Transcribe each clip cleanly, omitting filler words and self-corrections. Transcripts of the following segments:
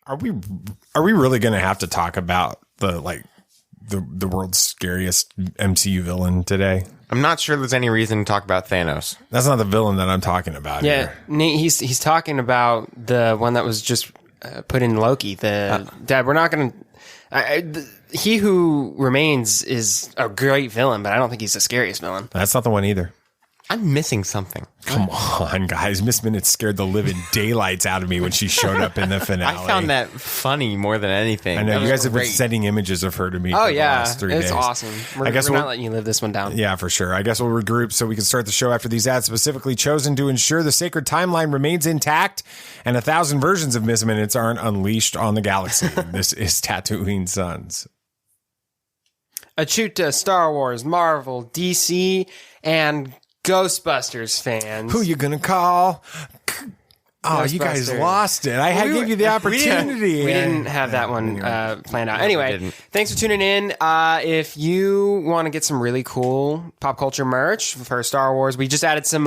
Are we really going to have to talk about the world's scariest MCU villain today? I'm not sure there's any reason to talk about Thanos. That's not the villain that I'm talking about. Yeah, here. Nate, he's talking about the one that was just put in Loki. Dad, we're not going to. He Who Remains is a great villain, but I don't think he's the scariest villain. That's not the one either. I'm missing something. Come on, guys. Miss Minutes scared the living daylights out of me when she showed up in the finale. I found that funny more than anything. I know. That You guys was have been great. sending images of her to me Oh, for the yeah. last 3 It's days. awesome. We're not letting you live this one down. Yeah, for sure. I guess we'll regroup so we can start the show after these ads specifically chosen to ensure the sacred timeline remains intact and 1,000 versions of Miss Minutes aren't unleashed on the galaxy. This is Tatooine Sons. A shoot to Star Wars, Marvel, DC, and Ghostbusters fans. Who you gonna call? Oh, you guys Ghostbusters. lost it. I gave you the opportunity. We didn't have that one planned out. Anyway, thanks for tuning in. If you want to get some really cool pop culture merch for Star Wars, we just added some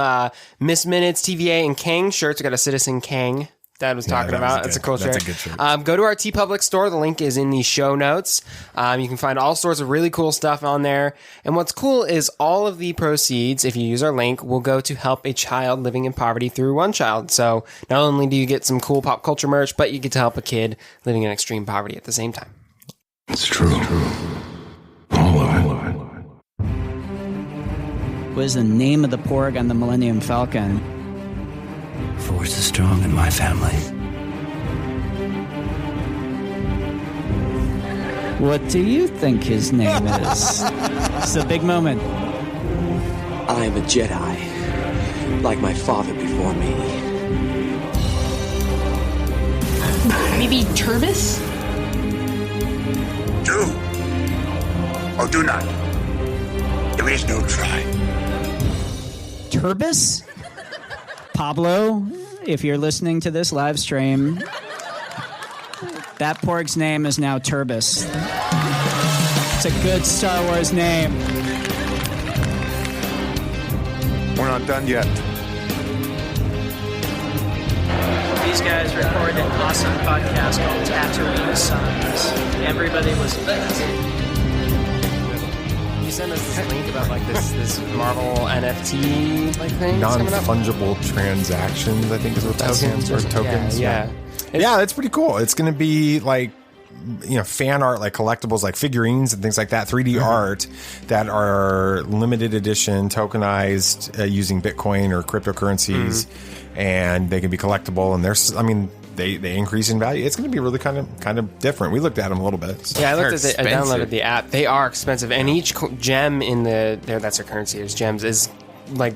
Miss Minutes, TVA, and Kang shirts. We got a Citizen Kang Dad was talking about. It's a cool shirt. That's a good shirt. Go to our TeePublic store. The link is in the show notes. You can find all sorts of really cool stuff on there. And what's cool is all of the proceeds, if you use our link, will go to help a child living in poverty through One Child. So not only do you get some cool pop culture merch, but you get to help a kid living in extreme poverty at the same time. It's true. All of it. What is the name of the porg on the Millennium Falcon? Force is strong in my family. What do you think his name is? It's a big moment. I am a Jedi, like my father before me. Maybe Turbis? Do or do not. There is no try. Turbis? Pablo, if you're listening to this live stream, that porg's name is now Turbis. It's a good Star Wars name. We're not done yet. These guys recorded an awesome podcast called Tatooine Sons. Everybody was amazing. You send us this link about like this Marvel NFT like thing coming up? Non-fungible transactions, I think is what that stands for. Tokens. Yeah. Yeah, that's pretty cool. It's going to be like, fan art, like collectibles, like figurines and things like that, 3D art that are limited edition, tokenized using Bitcoin or cryptocurrencies, and they can be collectible. And they increase in value. It's going to be really kind of different. We looked at them a little bit. So. Yeah, I looked at it. I downloaded the app. They are expensive, and each gem in that's their currency. There's gems is like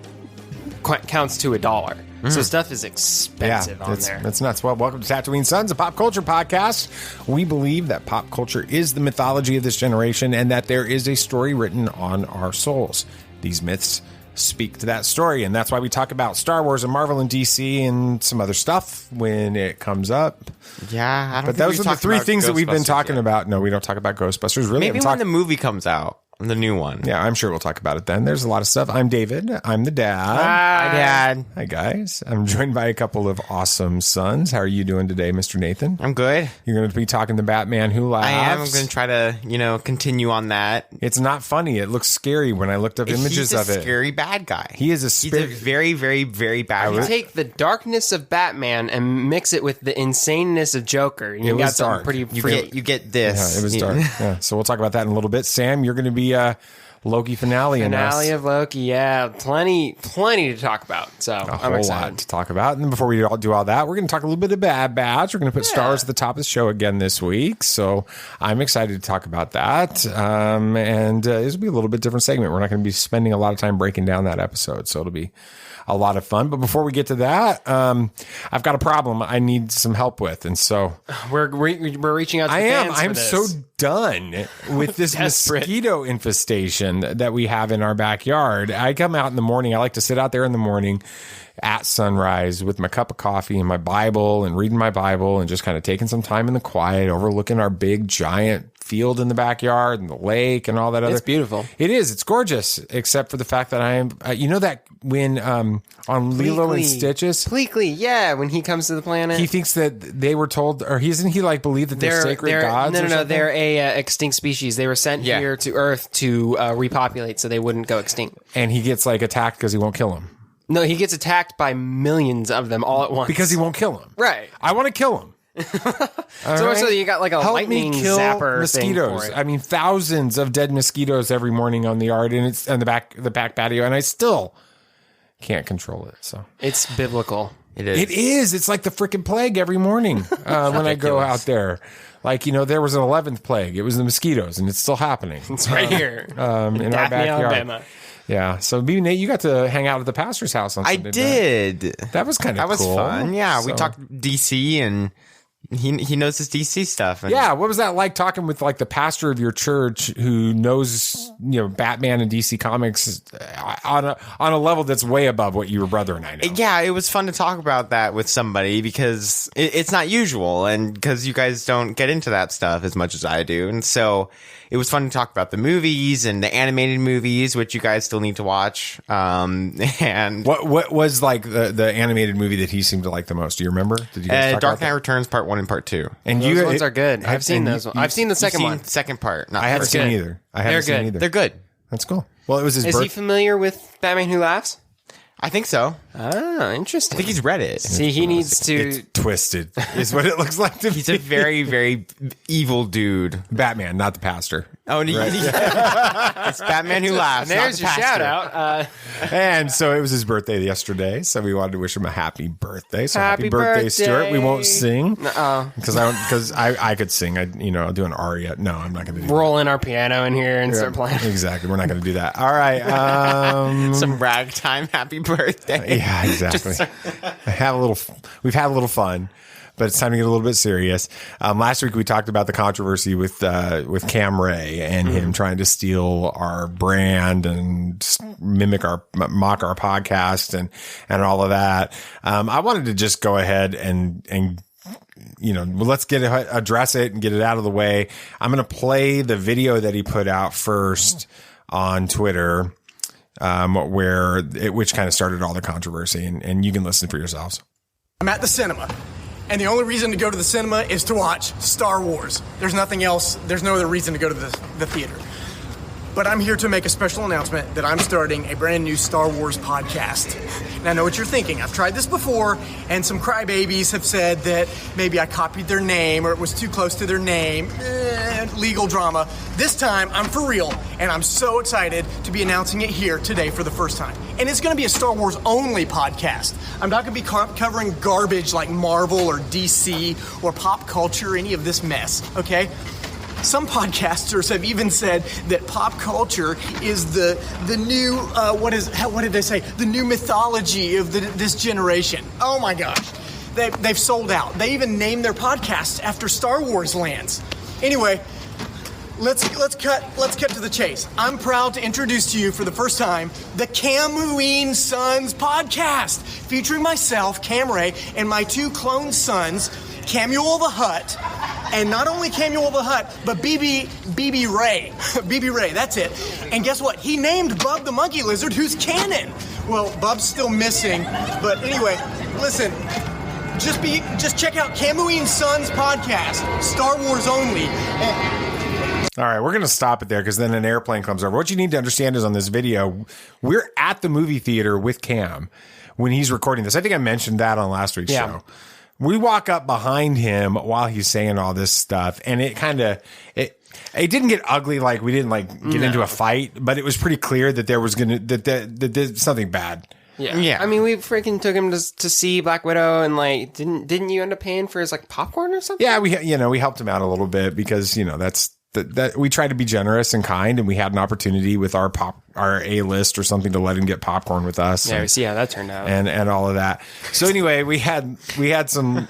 counts to $1. So stuff is expensive on there. That's nuts. Well, welcome to Tatooine Sons, a pop culture podcast. We believe that pop culture is the mythology of this generation and that there is a story written on our souls. These myths speak to that story, and that's why we talk about Star Wars and Marvel and DC and some other stuff when it comes up. Yeah, I don't but those are the three things that we've been talking about. No, we don't talk about Ghostbusters. Really, maybe when the movie comes out. The new one. Yeah, I'm sure we'll talk about it then. There's a lot of stuff. I'm David. I'm the dad. Hi, Dad. Hi, guys. I'm joined by a couple of awesome sons. How are you doing today, Mr. Nathan? I'm good. You're going to be talking the Batman Who Laughs. I am. I'm going to try to, continue on that. It's not funny. It looks scary when I looked up images of it. He's a scary bad guy. He's a very, very, very bad guy. You take the darkness of Batman and mix it with the insaneness of Joker. And you got something pretty You get this. Yeah, it was dark. Yeah. So we'll talk about that in a little bit. Sam, you're going to be Loki finale of Loki, yeah, plenty to talk about. So I'm excited. A lot to talk about. And then before we do all that, we're going to talk a little bit of Bad Batch. We're going to put Star Wars at the top of the show again this week. So I'm excited to talk about that. And this will be a little bit different segment. We're not going to be spending a lot of time breaking down that episode, so it'll be a lot of fun. But before we get to that, I've got a problem I need some help with, and so we're reaching out to the fans. I'm so done with this mosquito infestation that we have in our backyard. I come out in the morning. I like to sit out there in the morning at sunrise with my cup of coffee and my Bible and reading my Bible and just kind of taking some time in the quiet, overlooking our big giant field in the backyard and the lake and all that other. It's beautiful. It is. It's gorgeous, except for the fact that I am. You know that when on Lilo and Stitches, Pleakley, yeah, when he comes to the planet, he thinks that they were told, or isn't he like believe that they're sacred gods? No, they're a extinct species. They were sent here to Earth to repopulate, so they wouldn't go extinct. And he gets like attacked because he won't kill him. No, he gets attacked by millions of them all at once Because he won't kill him. Right. I want to kill him. So you got like a lightning zapper mosquitoes. thing for it. I mean, thousands of dead mosquitoes every morning on the yard, and it's on the back patio, and I still can't control it. So it's biblical. It is. It is. It's like the freaking plague every morning when I go out there. Like, there was an 11th plague. It was the mosquitoes, and it's still happening. It's right here in our Daphne, backyard. Alabama. Yeah. So, Nate, you got to hang out at the pastor's house on Sunday. I did. That was kind of cool. That was fun. Yeah, we talked DC, and he knows his DC stuff. And yeah, what was that like talking with like the pastor of your church who knows Batman and DC Comics on a level that's way above what your brother and I know? Yeah, it was fun to talk about that with somebody because it's not usual, and because you guys don't get into that stuff as much as I do, and so it was fun to talk about the movies and the animated movies, which you guys still need to watch. And what was like the animated movie that he seemed to like the most? Do you remember? Did you guys talk Dark about Knight that? Returns Part 1 and Part 2. And Those ones are good. I've seen those ones. I've seen the second one. Second part. Not I haven't first. seen either. I haven't seen good. either. They're good. That's cool. Well, it was his Is he familiar with Batman Who Laughs? I think so. Ah, interesting. I think he's read it. See, he needs to. It's twisted, is what it looks like to me. He's a very, very evil dude. Batman, not the pastor. Oh, it's Batman Who Laughs. And there's your not the shout pastor. out. And so it was his birthday yesterday, so we wanted to wish him a happy birthday. So Happy happy birthday, birthday. Stuart. We won't sing Uh-oh. because I could sing. I'll do an aria. No, I'm not going to do Roll in our piano in here and start playing. Exactly. We're not going to do that. All right. Some ragtime happy birthday. Yeah, exactly. We've had a little fun, but it's time to get a little bit serious. Last week we talked about the controversy with Cam Ray and him trying to steal our brand and mock our podcast and all of that. I wanted to just go ahead and let's address it and get it out of the way. I'm going to play the video that he put out first on Twitter. Which kind of started all the controversy, and you can listen for yourselves. I'm at the cinema, and the only reason to go to the cinema is to watch Star Wars. There's nothing else. There's no other reason to go to the theater. But I'm here to make a special announcement that I'm starting a brand new Star Wars podcast. And I know what you're thinking. I've tried this before, and some crybabies have said that maybe I copied their name or it was too close to their name. Legal drama. This time, I'm for real, and I'm so excited to be announcing it here today for the first time. And it's going to be a Star Wars only podcast. I'm not going to be covering garbage like Marvel or DC or pop culture or any of this mess, okay? Some podcasters have even said that pop culture is the new what did they say? The new mythology of this generation. Oh my gosh, they've sold out. They even named their podcast after Star Wars lands. Anyway, let's cut to the chase. I'm proud to introduce to you for the first time the Camuine Sons podcast, featuring myself, Cam Ray, and my two clone sons, Camuel the Hutt. And not only Camuel the Hutt, but BB Ray. BB Ray, that's it. And guess what? He named Bub the Monkey Lizard, who's canon. Well, Bub's still missing. But anyway, listen. Just check out Camuine Sons podcast, Star Wars only. All right, we're going to stop it there because then an airplane comes over. What you need to understand is on this video, we're at the movie theater with Cam when he's recording this. I think I mentioned that on last week's show. We walk up behind him while he's saying all this stuff, and it didn't get ugly. Like we didn't get into a fight, but it was pretty clear that there was that there's something bad. Yeah. I mean, we freaking took him to see Black Widow, and didn't you end up paying for his popcorn or something? Yeah, we helped him out a little bit because that's. That we try to be generous and kind, and we had an opportunity with our A-list or something to let him get popcorn with us. Yeah, we see how that turned out, and all of that. So anyway, we had some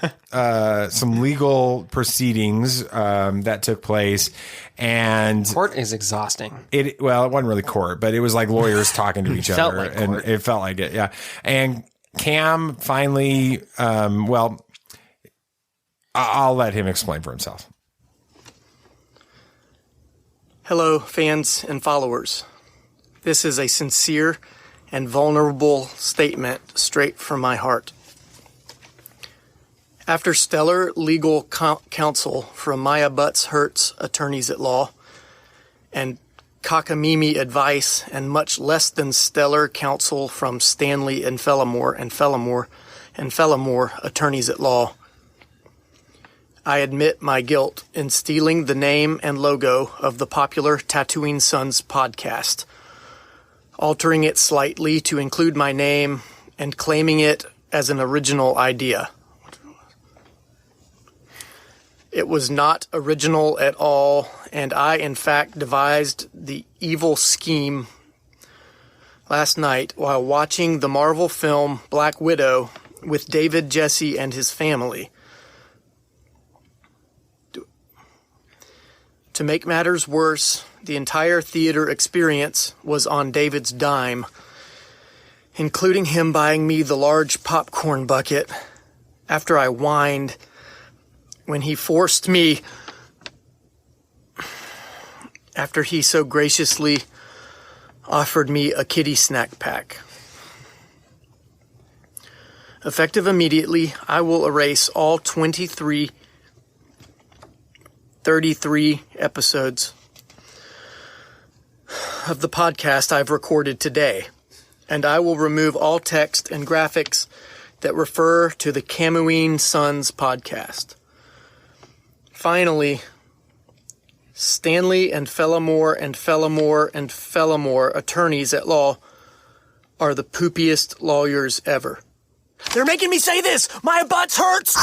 legal proceedings that took place, and court is exhausting. It wasn't really court, but it was like lawyers talking to each other, and it felt like it. Yeah, and Cam finally, I'll let him explain for himself. Hello, fans and followers. This is a sincere and vulnerable statement straight from my heart. After stellar legal counsel from Maya Butts Hertz attorneys at law and cockamamie advice and much less than stellar counsel from Stanley and Fellamore attorneys at law, I admit my guilt in stealing the name and logo of the popular Tatooine Sons podcast, altering it slightly to include my name and claiming it as an original idea. It was not original at all, and I, in fact, devised the evil scheme last night while watching the Marvel film Black Widow with David Jesse and his family. To make matters worse, the entire theater experience was on David's dime, including him buying me the large popcorn bucket after I whined when he forced me, after he so graciously offered me a kitty snack pack. Effective immediately, I will erase all 33 episodes of the podcast I've recorded today, and I will remove all text and graphics that refer to the Tatooine Sons podcast. Finally, Stanley and Fellamore attorneys at law are the poopiest lawyers ever. They're making me say this! My butts hurts!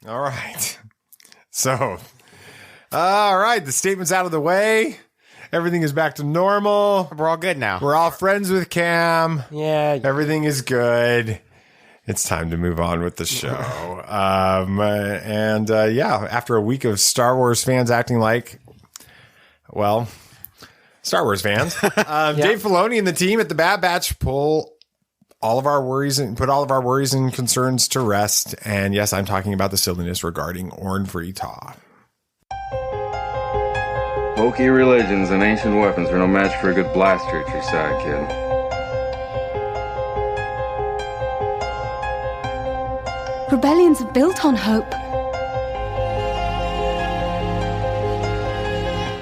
All right. So, all right, the statement's out of the way. Everything is back to normal. We're all good now. We're all friends with Cam. Yeah. Everything is good. It's time to move on with the show. After a week of Star Wars fans acting like, well, Star Wars fans, Dave Filoni and the team at the Bad Batch put all of our worries and concerns to rest. And yes, I'm talking about the silliness regarding Orn Free Taw. Loki religions and ancient weapons are no match for a good blaster at your side, kid. Rebellions are built on hope.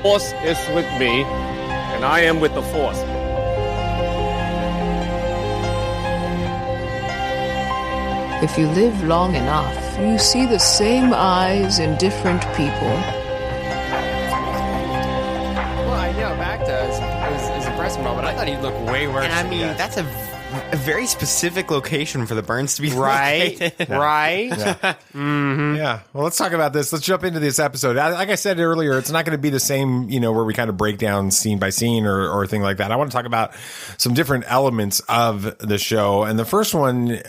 Force is with me, and I am with the Force. If you live long enough, you see the same eyes in different people. Well, I know Bacta is impressive and all, but I thought he'd look way worse. And I mean, that's a very specific location for the burns to be located. Right. Yeah. Mm-hmm. Yeah. Well, let's talk about this. Let's jump into this episode. Like I said earlier, it's not going to be the same, where we kind of break down scene by scene or thing like that. I want to talk about some different elements of the show. And the first one,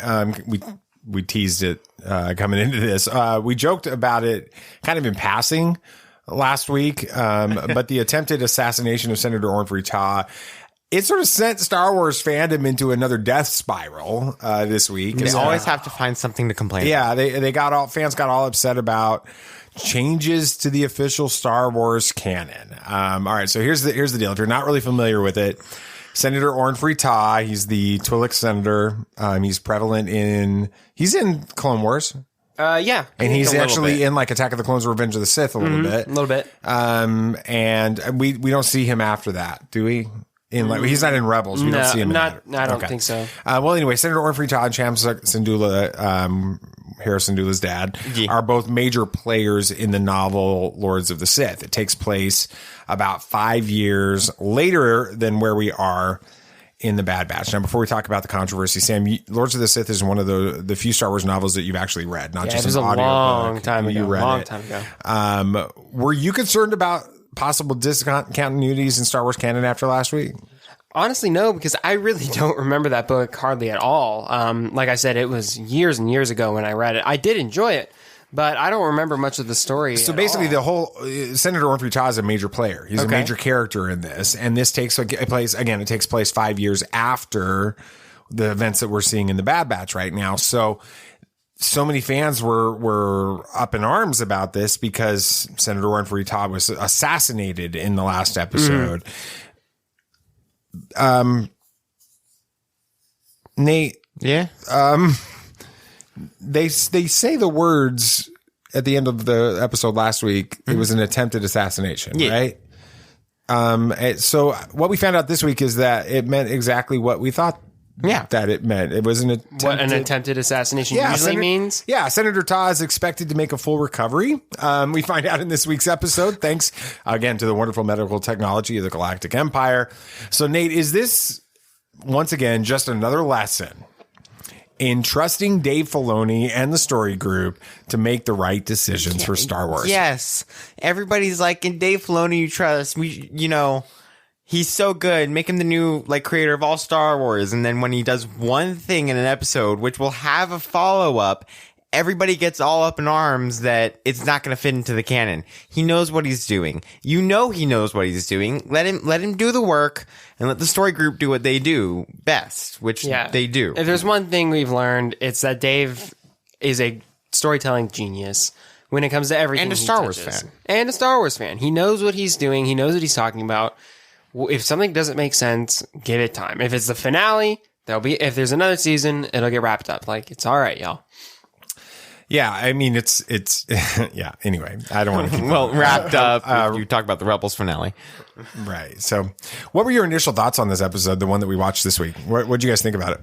we teased it coming into this. We joked about it kind of in passing last week, but the attempted assassination of Senator Orn Free Taw, it sort of sent Star Wars fandom into another death spiral this week. They always have to find something to complain about. Yeah, fans got all upset about changes to the official Star Wars canon. All right, so here's the deal. If you're not really familiar with it, Senator Orn Free Taw, he's the Twi'lek senator. He's prevalent he's in Clone Wars. Yeah. And he's actually in like Attack of the Clones, Revenge of the Sith a little bit. And we don't see him after that, do we? He's not in Rebels. We don't see him in that. I don't think so. Well, anyway, Senator Orn Free Taw and Cham Syndulla, Hera Syndulla's dad, are both major players in the novel Lords of the Sith. It takes place about 5 years later than where we are in the Bad Batch. Now, before we talk about the controversy, Sam, Lords of the Sith is one of the few Star Wars novels that you've actually read, not just an audio long book. time ago. You read long it. time ago. Were you concerned about possible discontinuities in Star Wars canon after last week? Honestly, no, because I really don't remember that book hardly at all. Like I said, it was years and years ago when I read it. I did enjoy it, but I don't remember much of the story. So basically, the whole Senator Orn Free Taw is a major player. He's a major character in this, and this takes place again. It takes place 5 years after the events that we're seeing in the Bad Batch right now. So so many fans were up in arms about this because Senator Warren Free Todd was assassinated in the last episode. Nate, yeah. They say the words at the end of the episode last week. It was an attempted assassination, right? So what we found out this week is that it meant exactly what we thought. That it meant. It was what an attempted assassination usually means. Yeah, Senator Todd is expected to make a full recovery. We find out in this week's episode, thanks again to the wonderful medical technology of the Galactic Empire. So, Nate, is this once again just another lesson in trusting Dave Filoni and the story group to make the right decisions for Star Wars? Yes, everybody's like, in Dave Filoni, you trust. He's so good. Make him the new creator of all Star Wars. And then when he does one thing in an episode, which will have a follow up, everybody gets all up in arms that it's not going to fit into the canon. He knows what he's doing. He knows what he's doing. Let him do the work and let the story group do what they do best, which they do. If there's one thing we've learned, it's that Dave is a storytelling genius when it comes to everything. And a Star Wars fan. And a Star Wars fan. He knows what he's doing. He knows what he's talking about. If something doesn't make sense, give it time. If it's the finale, if there's another season, it'll get wrapped up. It's all right, y'all. Yeah, I mean, it's yeah. Anyway, I don't want to keep wrapped up. You talk about the Rebels finale. Right. So what were your initial thoughts on this episode, the one that we watched this week? What did you guys think about it?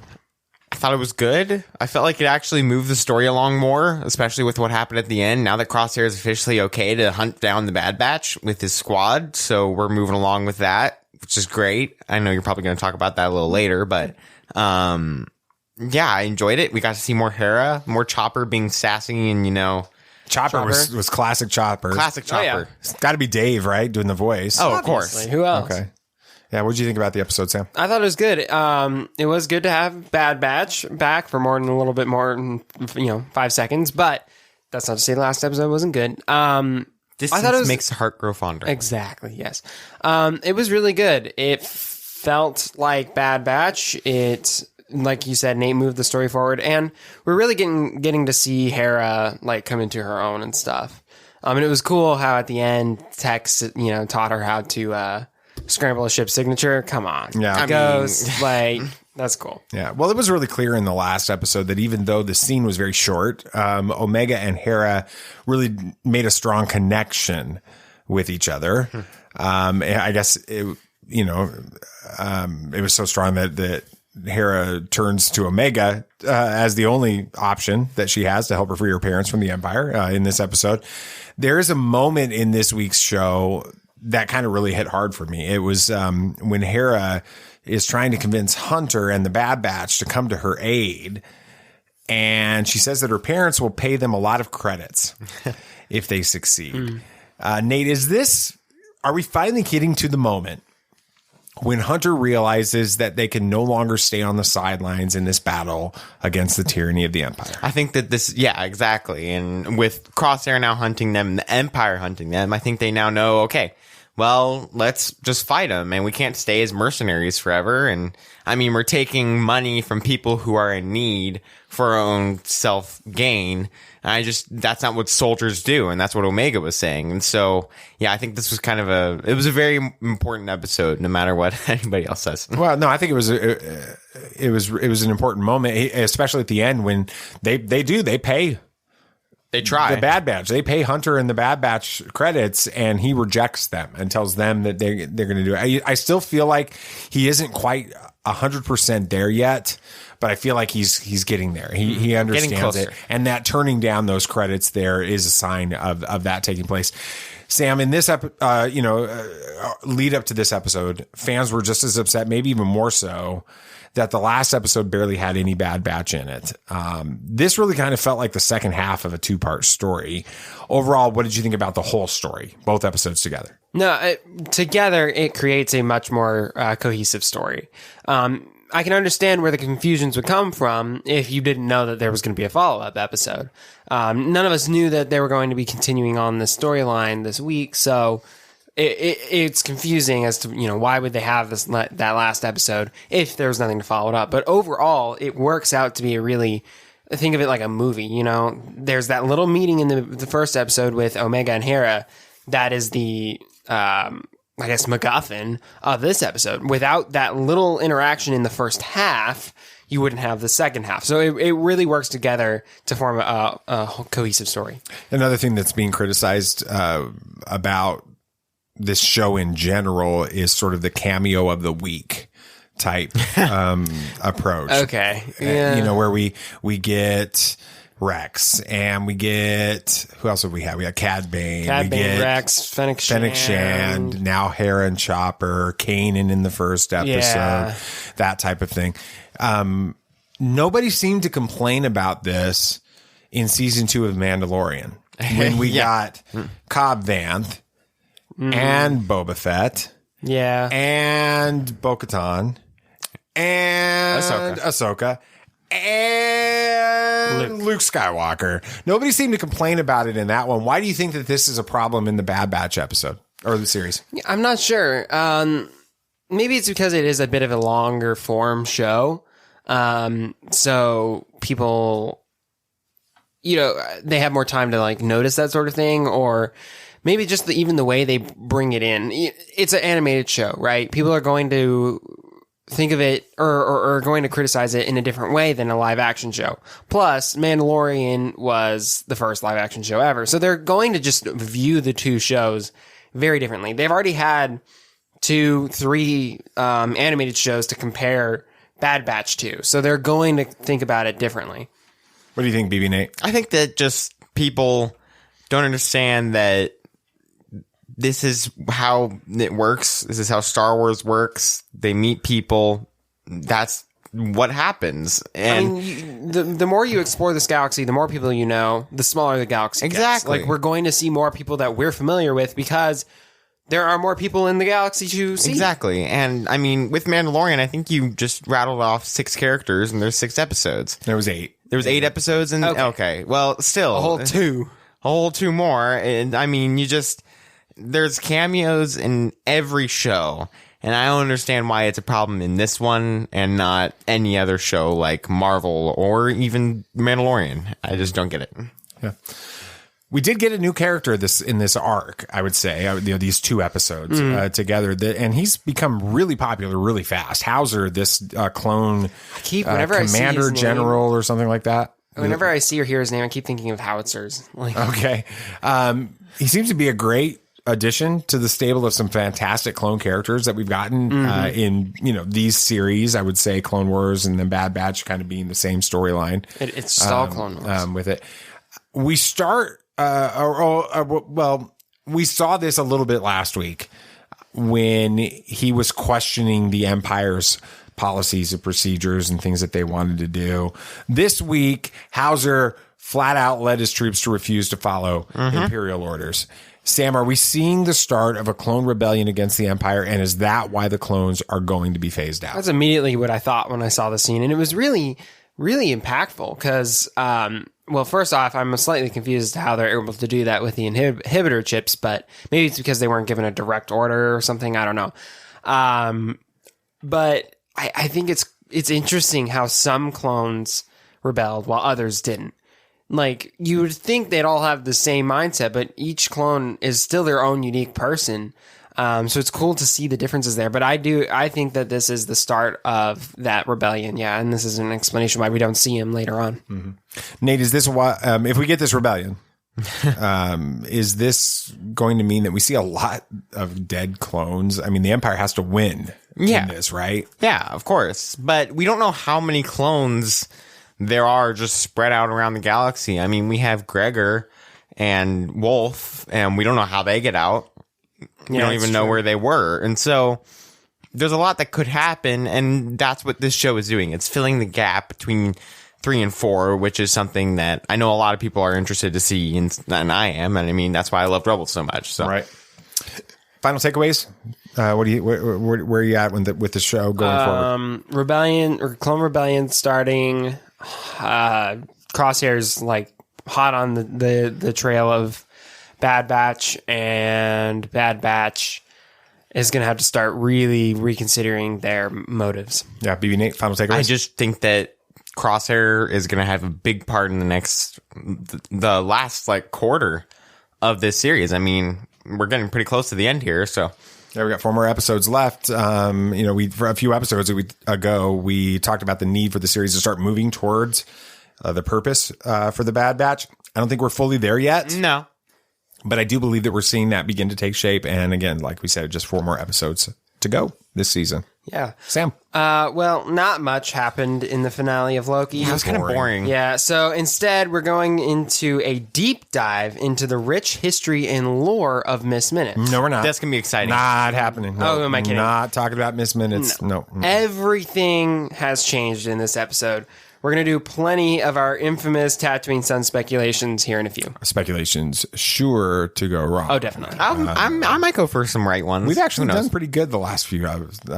I thought it was good. I felt like it actually moved the story along more, especially with what happened at the end. Now that Crosshair is officially okay to hunt down the Bad Batch with his squad, so we're moving along with that, which is great. I know you're probably going to talk about that a little later, but yeah, I enjoyed it. We got to see more Hera, more Chopper being sassy, and Chopper was classic Chopper. Classic Chopper. Oh, yeah. It's got to be Dave, right, doing the voice. Oh, of course. Who else? Okay. Yeah, what did you think about the episode, Sam? I thought it was good. It was good to have Bad Batch back for more than a little bit more than 5 seconds, but that's not to say the last episode wasn't good. Distance I thought it makes the heart grow fonder. Exactly, yes. It was really good. It felt like Bad Batch. It, like you said, Nate moved the story forward, and we're really getting to see Hera come into her own and stuff. And it was cool how at the end Tex taught her how to scramble a ship signature. Come on. Yeah. That's cool. Yeah. Well, it was really clear in the last episode that even though the scene was very short, Omega and Hera really made a strong connection with each other. I guess it was so strong that Hera turns to Omega as the only option that she has to help her free her parents from the Empire in this episode. There is a moment in this week's show that kind of really hit hard for me. It was when Hera is trying to convince Hunter and the Bad Batch to come to her aid. And she says that her parents will pay them a lot of credits if they succeed. Nate, are we finally getting to the moment when Hunter realizes that they can no longer stay on the sidelines in this battle against the tyranny of the Empire? I think that exactly. And with Crosshair now hunting them, the Empire hunting them, I think they now know, okay, well, let's just fight them, and we can't stay as mercenaries forever. And I mean, we're taking money from people who are in need for our own self-gain. That's not what soldiers do, and that's what Omega was saying. And so, yeah, I think this was it was a very important episode, no matter what anybody else says. Well, no, I think it was an important moment, especially at the end when they pay. They try. The Bad Batch. They pay Hunter and the Bad Batch credits, and he rejects them and tells them that they're going to do it. I still feel like he isn't quite 100% there yet, but I feel like he's getting there. He understands it, and that turning down those credits there is a sign of that taking place. Sam, in this lead up to this episode, fans were just as upset, maybe even more so, that the last episode barely had any Bad Batch in it. This really kind of felt like the second half of a 2-part story. Overall, what did you think about the whole story, both episodes together? No, together it creates a much more cohesive story. I can understand where the confusions would come from if you didn't know that there was going to be a follow-up episode. None of us knew that they were going to be continuing on this storyline this week, so it's confusing as to why would they have that last episode if there was nothing to follow it up. But overall, it works out to be a really think of it like a movie. You know, there's that little meeting in the first episode with Omega and Hera. That is the, I guess, MacGuffin of this episode. Without that little interaction in the first half, you wouldn't have the second half. So it really works together to form a cohesive story. Another thing that's being criticized about this show in general is sort of the cameo of the week type approach. Okay. Yeah. You know, where we get Rex and we get, who else would we have? We got Cad Bane. We get Rex, Fennec Shand, now Hera and Chopper, Kanan in the first episode, that type of thing. Nobody seemed to complain about this in season 2 of Mandalorian when we got Cobb Vanth and Boba Fett. Yeah. And Bo-Katan. And Ahsoka. And Luke Skywalker. Nobody seemed to complain about it in that one. Why do you think that this is a problem in the Bad Batch episode or the series? I'm not sure. Maybe it's because it is a bit of a longer form show. So people, you know, they have more time to like notice that sort of thing, or maybe just even the way they bring it in. It's an animated show, right? People are going to think of it or going to criticize it in a different way than a live action show. Plus, Mandalorian was the first live action show ever. So they're going to just view the two shows very differently. They've already had 2-3 animated shows to compare Bad Batch to. So they're going to think about it differently. What do you think, BB Nate? I think that just people don't understand that this is how it works. This is how Star Wars works. They meet people. That's what happens. And I mean, the more you explore this galaxy, the more people you know, the smaller the galaxy gets. Exactly. Like, we're going to see more people that we're familiar with because there are more people in the galaxy to see. Exactly. And I mean, with Mandalorian, I think you just rattled off 6 characters and there's 6 episodes. There was 8. There was 8 episodes and okay. Well, still a whole 2. A whole 2 more. And I mean, there's cameos in every show. And I don't understand why it's a problem in this one and not any other show like Marvel or even Mandalorian. I just don't get it. Yeah. We did get a new character in this arc, I would say, these 2 episodes together, and he's become really popular really fast. Hauser, this clone commander general or something like that. Whenever I see or hear his name, I keep thinking of howitzers. Okay. He seems to be a great addition to the stable of some fantastic clone characters that we've gotten in these series. I would say Clone Wars and then Bad Batch kind of being the same storyline. It's all Clone Wars with it. We start. We saw this a little bit last week when he was questioning the Empire's policies and procedures and things that they wanted to do. This week, Hauser flat out led his troops to refuse to follow Imperial orders. Sam, are we seeing the start of a clone rebellion against the Empire, and is that why the clones are going to be phased out? That's immediately what I thought when I saw the scene, and it was really, really impactful because, well, first off, I'm slightly confused as to how they're able to do that with the inhibitor chips, but maybe it's because they weren't given a direct order or something. I don't know. But I think it's interesting how some clones rebelled while others didn't. Like, you would think they'd all have the same mindset, but each clone is still their own unique person. So it's cool to see the differences there. But I think that this is the start of that rebellion. Yeah. And this is an explanation why we don't see him later on. Mm-hmm. Nate, is this if we get this rebellion, is this going to mean that we see a lot of dead clones? I mean, the Empire has to win in this, right? Yeah, of course. But we don't know how many clones there are just spread out around the galaxy. I mean, we have Gregor and Wolf, and we don't know how they get out. We don't even know where they were. And so there's a lot that could happen, and that's what this show is doing. It's filling the gap between 3 and 4, which is something that I know a lot of people are interested to see, and I am. And I mean, that's why I love Rebels so much. So. Right. Final takeaways? Where are you at with the show going forward? Rebellion or Clone Rebellion starting. Crosshair's like hot on the trail of Bad Batch, and Bad Batch is going to have to start really reconsidering their motives. Yeah, BB Nate, final takeaways? I just think that Crosshair is going to have a big part in the last like quarter of this series. I mean, we're getting pretty close to the end here, so. Yeah, we got 4 more episodes left. For a few episodes ago, we talked about the need for the series to start moving towards the purpose for the Bad Batch. I don't think we're fully there yet. No. But I do believe that we're seeing that begin to take shape. And again, like we said, just 4 more episodes to go this season. Yeah. Sam. Well, not much happened in the finale of Loki. Yeah, it was kind of boring. Yeah, so instead we're going into a deep dive into the rich history and lore of Miss Minutes. No, we're not. That's going to be exciting. Not happening. No, am I kidding? Not talking about Miss Minutes. No. Everything has changed in this episode. We're going to do plenty of our infamous Tatooine Sun speculations here in a few. Speculations sure to go wrong. Oh, definitely. I might go for some right ones. We've actually done pretty good the last few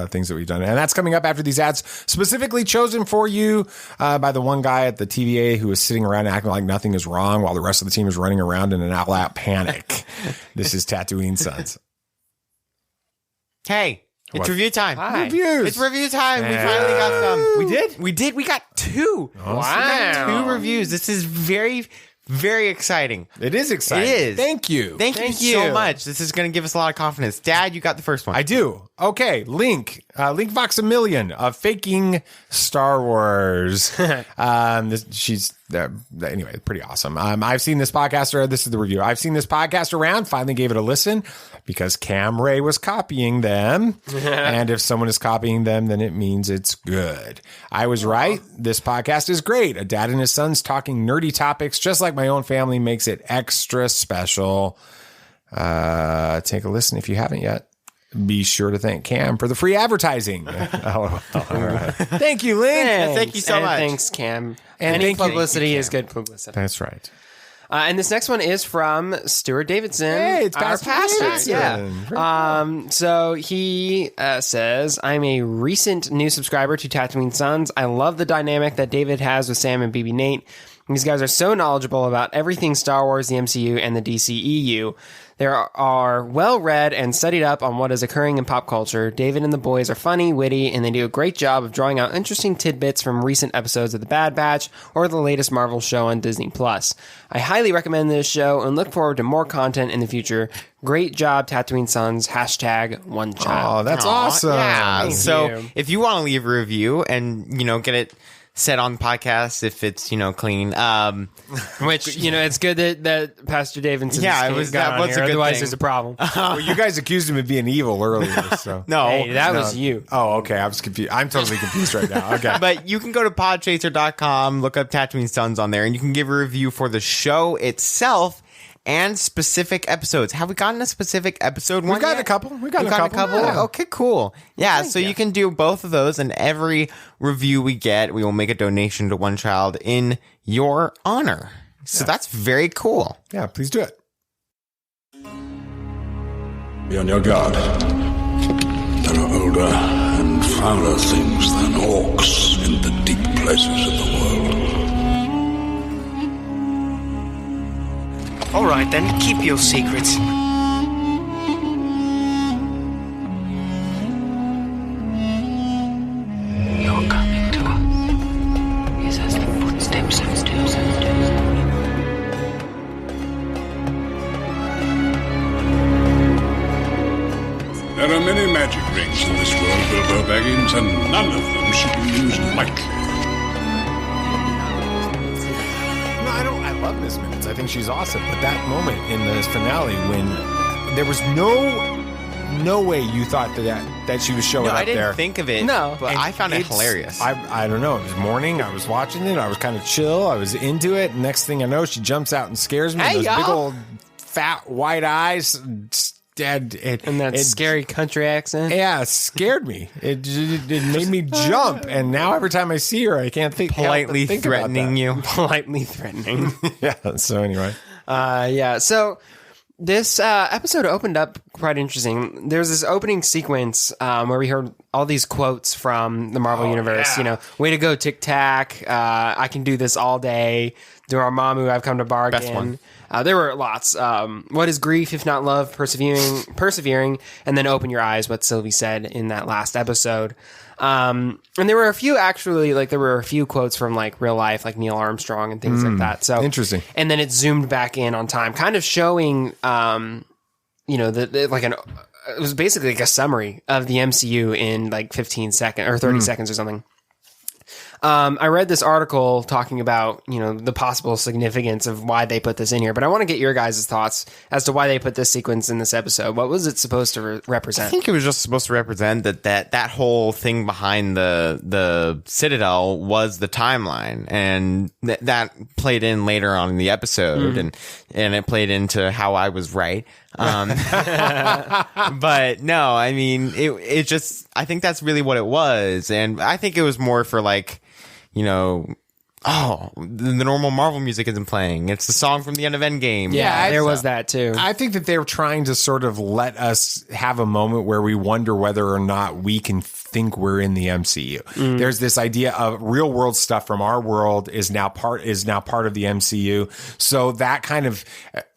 things that we've done. And that's coming up after these ads, specifically chosen for you by the one guy at the TVA who is sitting around acting like nothing is wrong while the rest of the team is running around in an all-out panic. This is Tatooine Suns. Hey. It's review time. Hi. Reviews. It's review time. We finally got some. We did? We did. We got 2. Awesome. Wow. We got 2 reviews. This is very, very exciting. It is exciting. It is. Thank you. Thank you so much. This is going to give us a lot of confidence. Dad, you got the first one. I do. Okay. Link Vox a million of faking Star Wars. Anyway, pretty awesome. I've seen this podcaster. This is the review. I've seen this podcast around. Finally gave it a listen because Cam Ray was copying them. And if someone is copying them, then it means it's good. I was right. This podcast is great. A dad and his sons talking nerdy topics, just like my own family, makes it extra special. Take a listen if you haven't yet. Be sure to thank Cam for the free advertising. All right. Thank you, Link. Thank you so much. Thanks, Cam. And any thank you, publicity is good publicity. That's right. And this next one is from Stuart Davidson. Hey, it's our pastor. Davidson. Yeah. So he says, I'm a recent new subscriber to Tatooine Sons. I love the dynamic that David has with Sam and BB Nate. These guys are so knowledgeable about everything Star Wars, the MCU, and the DCEU. They are well-read and studied up on what is occurring in pop culture. David and the boys are funny, witty, and they do a great job of drawing out interesting tidbits from recent episodes of The Bad Batch or the latest Marvel show on Disney+. I highly recommend this show and look forward to more content in the future. Great job, Tatooine Sons. #OneChild. Oh, that's awesome. Yeah. Thank So you. if you want to leave a review and, get it said on the podcast, if it's, clean, which, it's good that Pastor Davidson that got was on a here. good Otherwise, thing. there's a problem. Well, you guys accused him of being evil earlier. So. No. Hey, that was you. Oh, okay. I was confused. I'm totally confused right now. Okay. But you can go to podchaser.com, look up Tatooine Sons on there, and you can give a review for the show itself and specific episodes. Have we gotten a specific episode one We've gotten yet? a couple. We've gotten a couple. Yeah. Okay, cool. Yeah, so you can do both of those, and every review we get, we will make a donation to One Child in your honor. So that's very cool. Yeah, please do it. Be on your guard. There are older and fouler things than orcs in the deep places of the world. All right, then, keep your secrets. You're coming to us. Is as the footsteps of There are many magic rings in this world, Bilbo Baggins, and none of them should be used lightly. No, I love Miss Minutes. I think she's awesome. But that moment in the finale when there was no way you thought that she was showing No, up I didn't there. think of it, but And I found it it's- hilarious. I don't know. It was morning. I was watching it. I was kind of chill. I was into it. Next thing I know, she jumps out and scares me. Hey, Those big y'all. old fat white eyes. And that scary country accent. Yeah, it scared me. It made me jump. And now every time I see her, I can't think Politely think threatening you. Politely threatening. Yeah. So anyway. So this episode opened up quite interesting. There's this opening sequence where we heard all these quotes from the Marvel Universe. yeah. Way to go, Tic Tac. I can do this all day. Dormammu, I've come to bargain. Best one. There were lots. What is grief if not love? Persevering, and then open your eyes. What Sylvie said in that last episode. And there were a few quotes from like real life, like Neil Armstrong and things like that. So interesting. And then it zoomed back in on time, kind of showing, it was basically like a summary of the MCU in like 15 seconds or 30 seconds or something. I read this article talking about, the possible significance of why they put this in here, but I want to get your guys' thoughts as to why they put this sequence in this episode. What was it supposed to represent? I think it was just supposed to represent that whole thing behind the Citadel was the timeline, and that played in later on in the episode, and it played into how I was right. But no, I mean, it just, I think that's really what it was. And I think it was more for like, the normal Marvel music isn't playing. It's the song from the end of Endgame. Yeah, there was that too. I think that they were trying to sort of let us have a moment where we wonder whether or not we can think we're in the MCU. There's this idea of real world stuff from our world is now part of the MCU. So that kind of,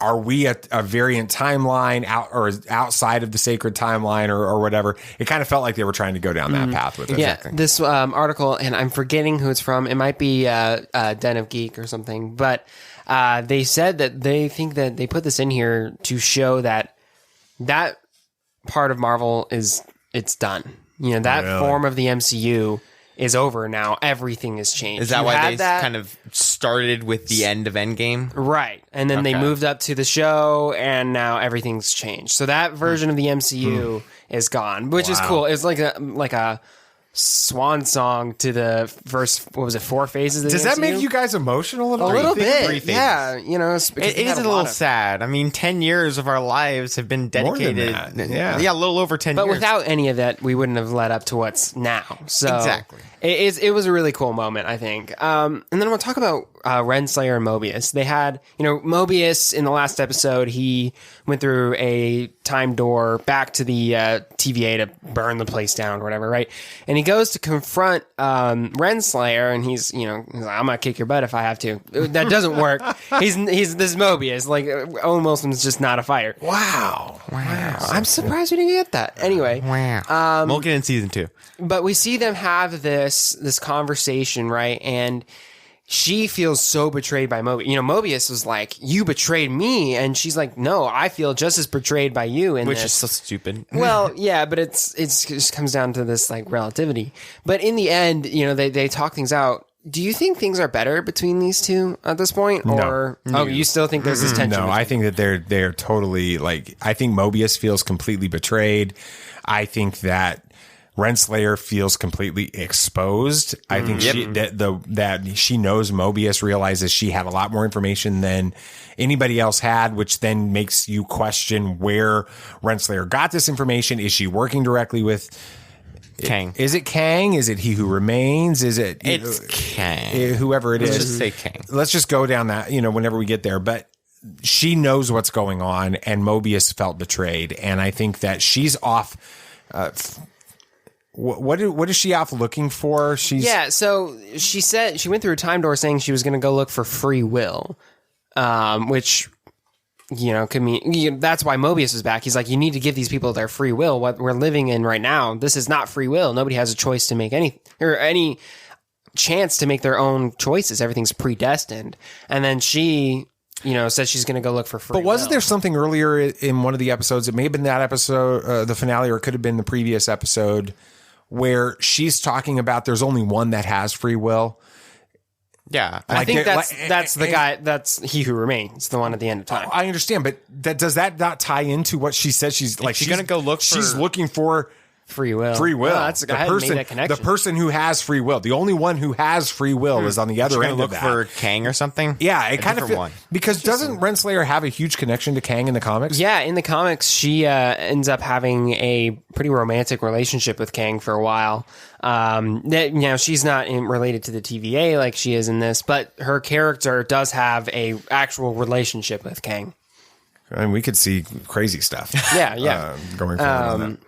are we a variant timeline outside of the sacred timeline or whatever? It kind of felt like they were trying to go down that path with it. Yeah, this article, and I'm forgetting who it's from. It might be Den of Geek or something, but they said that they think that they put this in here to show that part of Marvel it's done. That form of the MCU is over now. Everything has changed. Is that why they kind of started with the end of Endgame? Right. And then they moved up to the show, and now everything's changed. So that version of the MCU is gone, which is cool. It's like a swan song to the first, what was it, 4 phases of the Does that make you guys emotional at all? A little bit, yeah. It is a little sad. I mean, 10 years of our lives have been dedicated. More than that. Yeah, a little over 10 years. But without any of that, we wouldn't have led up to what's now. So exactly. It was a really cool moment, I think. And then I want to talk about Renslayer and Mobius. They had, Mobius in the last episode, he went through a time door back to the TVA to burn the place down or whatever, right? And he goes to confront Renslayer, and he's like, I'm gonna kick your butt if I have to. That doesn't work. He's this Mobius. Like, Owen Wilson's just not a fighter. Wow. I'm surprised we didn't get that. Anyway. Wow. We'll get in season 2. But we see them have this conversation, right? And she feels so betrayed by Mobius. Mobius was like, you betrayed me. And she's like, no, I feel just as betrayed by you. Which is so stupid. Well, yeah, but it just comes down to this like relativity. But in the end, they talk things out. Do you think things are better between these two at this point? Or you still think there's this tension? No, I think that they're totally like, I think Mobius feels completely betrayed. I think that Renslayer feels completely exposed. I think that she knows Mobius realizes she had a lot more information than anybody else had, which then makes you question where Renslayer got this information. Is she working directly with Kang? Is it Kang? Is it He Who Remains? It's Kang. Whoever it is. Let's just say Kang. Let's just go down that, whenever we get there. But she knows what's going on, and Mobius felt betrayed. And I think that she's off. What is she off looking for? So she said she went through a time door saying she was going to go look for free will, which could mean that's why Mobius is back. He's like, you need to give these people their free will. What we're living in right now, this is not free will. Nobody has a choice to make any chance to make their own choices. Everything's predestined. And then she says she's going to go look for free. But wasn't there something earlier in one of the episodes? It may have been that episode, the finale, or it could have been the previous episode, where she's talking about there's only one that has free will. Yeah. I think that's the guy, that's He Who Remains, the one at the end of time. I understand, but does that not tie into what she said? She's like, she's going to go look for... She's looking for... Free will. Free will. Oh, I hadn't made that connection. The person who has free will. The only one who has free will is on the other end of that. Look for Kang or something? Yeah, it kind of one. Because doesn't Renslayer have a huge connection to Kang in the comics? Yeah, in the comics, she ends up having a pretty romantic relationship with Kang for a while. She's not related to the TVA like she is in this, but her character does have a actual relationship with Kang. And we could see crazy stuff. Yeah. Going forward on that.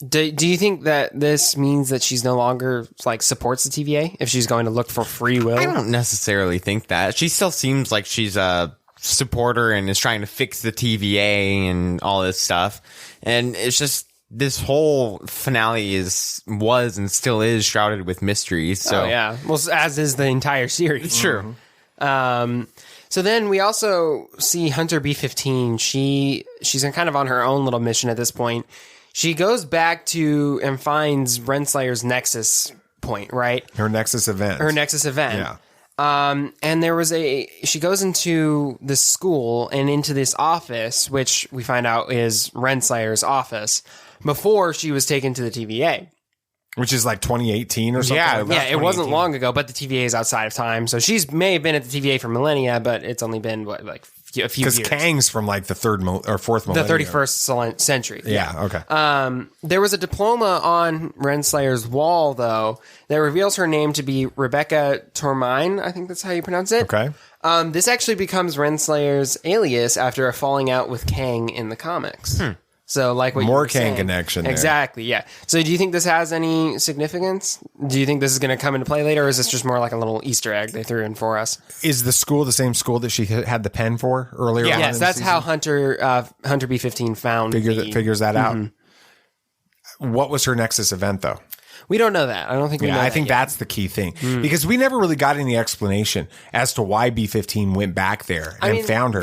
Do you think that this means that she's no longer supports the TVA if she's going to look for free will? I don't necessarily think that. She still seems like she's a supporter and is trying to fix the TVA and all this stuff. And it's just, this whole finale was and still is shrouded with mystery. So yeah. Well, as is the entire series. Sure. So then we also see Hunter B-15. She's kind of on her own little mission at this point. She goes back to and finds Renslayer's Nexus point, right? Her Nexus event. Yeah. And she goes into this school and into this office, which we find out is Renslayer's office, before she was taken to the TVA. Which is like 2018 or something. Yeah, it wasn't long ago, but the TVA is outside of time. So may have been at the TVA for millennia, but it's only been a few years. Because Kang's from like the fourth millennium. The 31st century. Yeah, okay. There was a diploma on Renslayer's wall, though, that reveals her name to be Rebecca Tormine. I think that's how you pronounce it. Okay. This actually becomes Renslayer's alias after a falling out with Kang in the comics. So, like what more you were Kang saying. connection there. Exactly, yeah. So, do you think this has any significance? Do you think this is going to come into play later, or is this just more like a little Easter egg they threw in for us? Is the school the same school that she had the pen for earlier? Yeah, on yes, in that's the how Hunter B-15 found figures that out. What was her Nexus event, though? We don't know that. I don't think we know that I think yet. that's the key thing. Because we never really got any explanation as to why B-15 went back there and found her.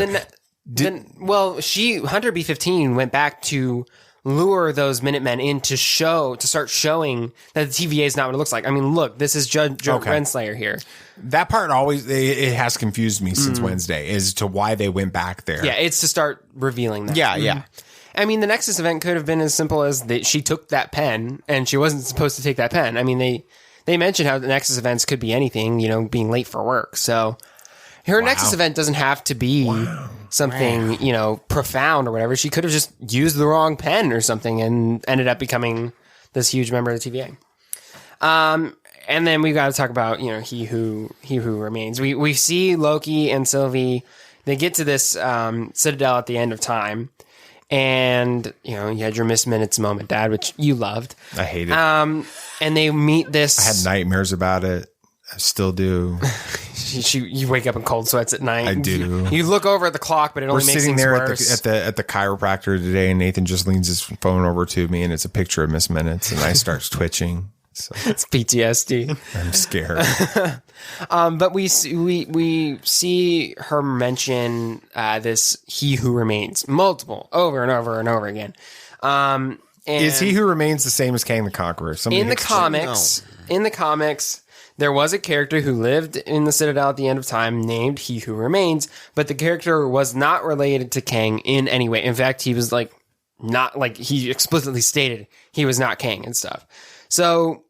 Hunter B-15 went back to lure those Minutemen in to start showing that the TVA is not what it looks like. I mean, look, this is Joe Renslayer here. That part always, it has confused me since Wednesday as to why they went back there. Yeah, it's to start revealing that. Yeah. I mean, the Nexus event could have been as simple as that she took that pen and she wasn't supposed to take that pen. I mean, they mentioned how the Nexus events could be anything, being late for work. So her Nexus event doesn't have to be something, profound or whatever. She could have just used the wrong pen or something and ended up becoming this huge member of the TVA. And then we've got to talk about, he who remains. We see Loki and Sylvie. They get to this citadel at the end of time. And, you had your Miss Minutes moment, Dad, which you loved. I hate it. And they meet this. I had nightmares about it. I still do. You wake up in cold sweats at night. I do. You look over at the clock, but it only makes things worse. We're sitting there at the chiropractor today, and Nathan just leans his phone over to me, and it's a picture of Miss Minutes, and I start twitching. So it's PTSD. I'm scared. But we see her mention this "He Who Remains" over and over and over again. And is He Who Remains the same as Kang the Conqueror? In the comics, there was a character who lived in the Citadel at the end of time named He Who Remains, but the character was not related to Kang in any way. In fact, he was he explicitly stated he was not Kang and stuff. So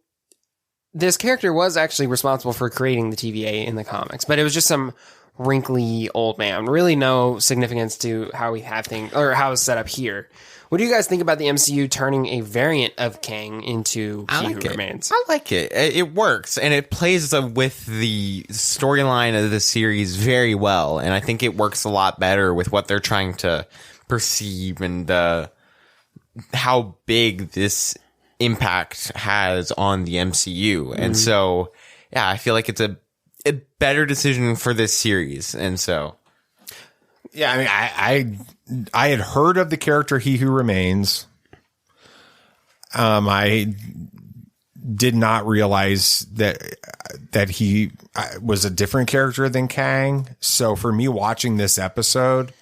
this character was actually responsible for creating the TVA in the comics, but it was just some wrinkly old man. Really no significance to how we have things or how it's set up here. What do you guys think about the MCU turning a variant of Kang into He Who Remains? I like it. It works, and it plays with the storyline of the series very well, and I think it works a lot better with what they're trying to perceive and how big this impact has on the MCU. And so, yeah, I feel like it's a better decision for this series, and so... Yeah, I mean, I had heard of the character He Who Remains. I did not realize that he was a different character than Kang. So for me watching this episode,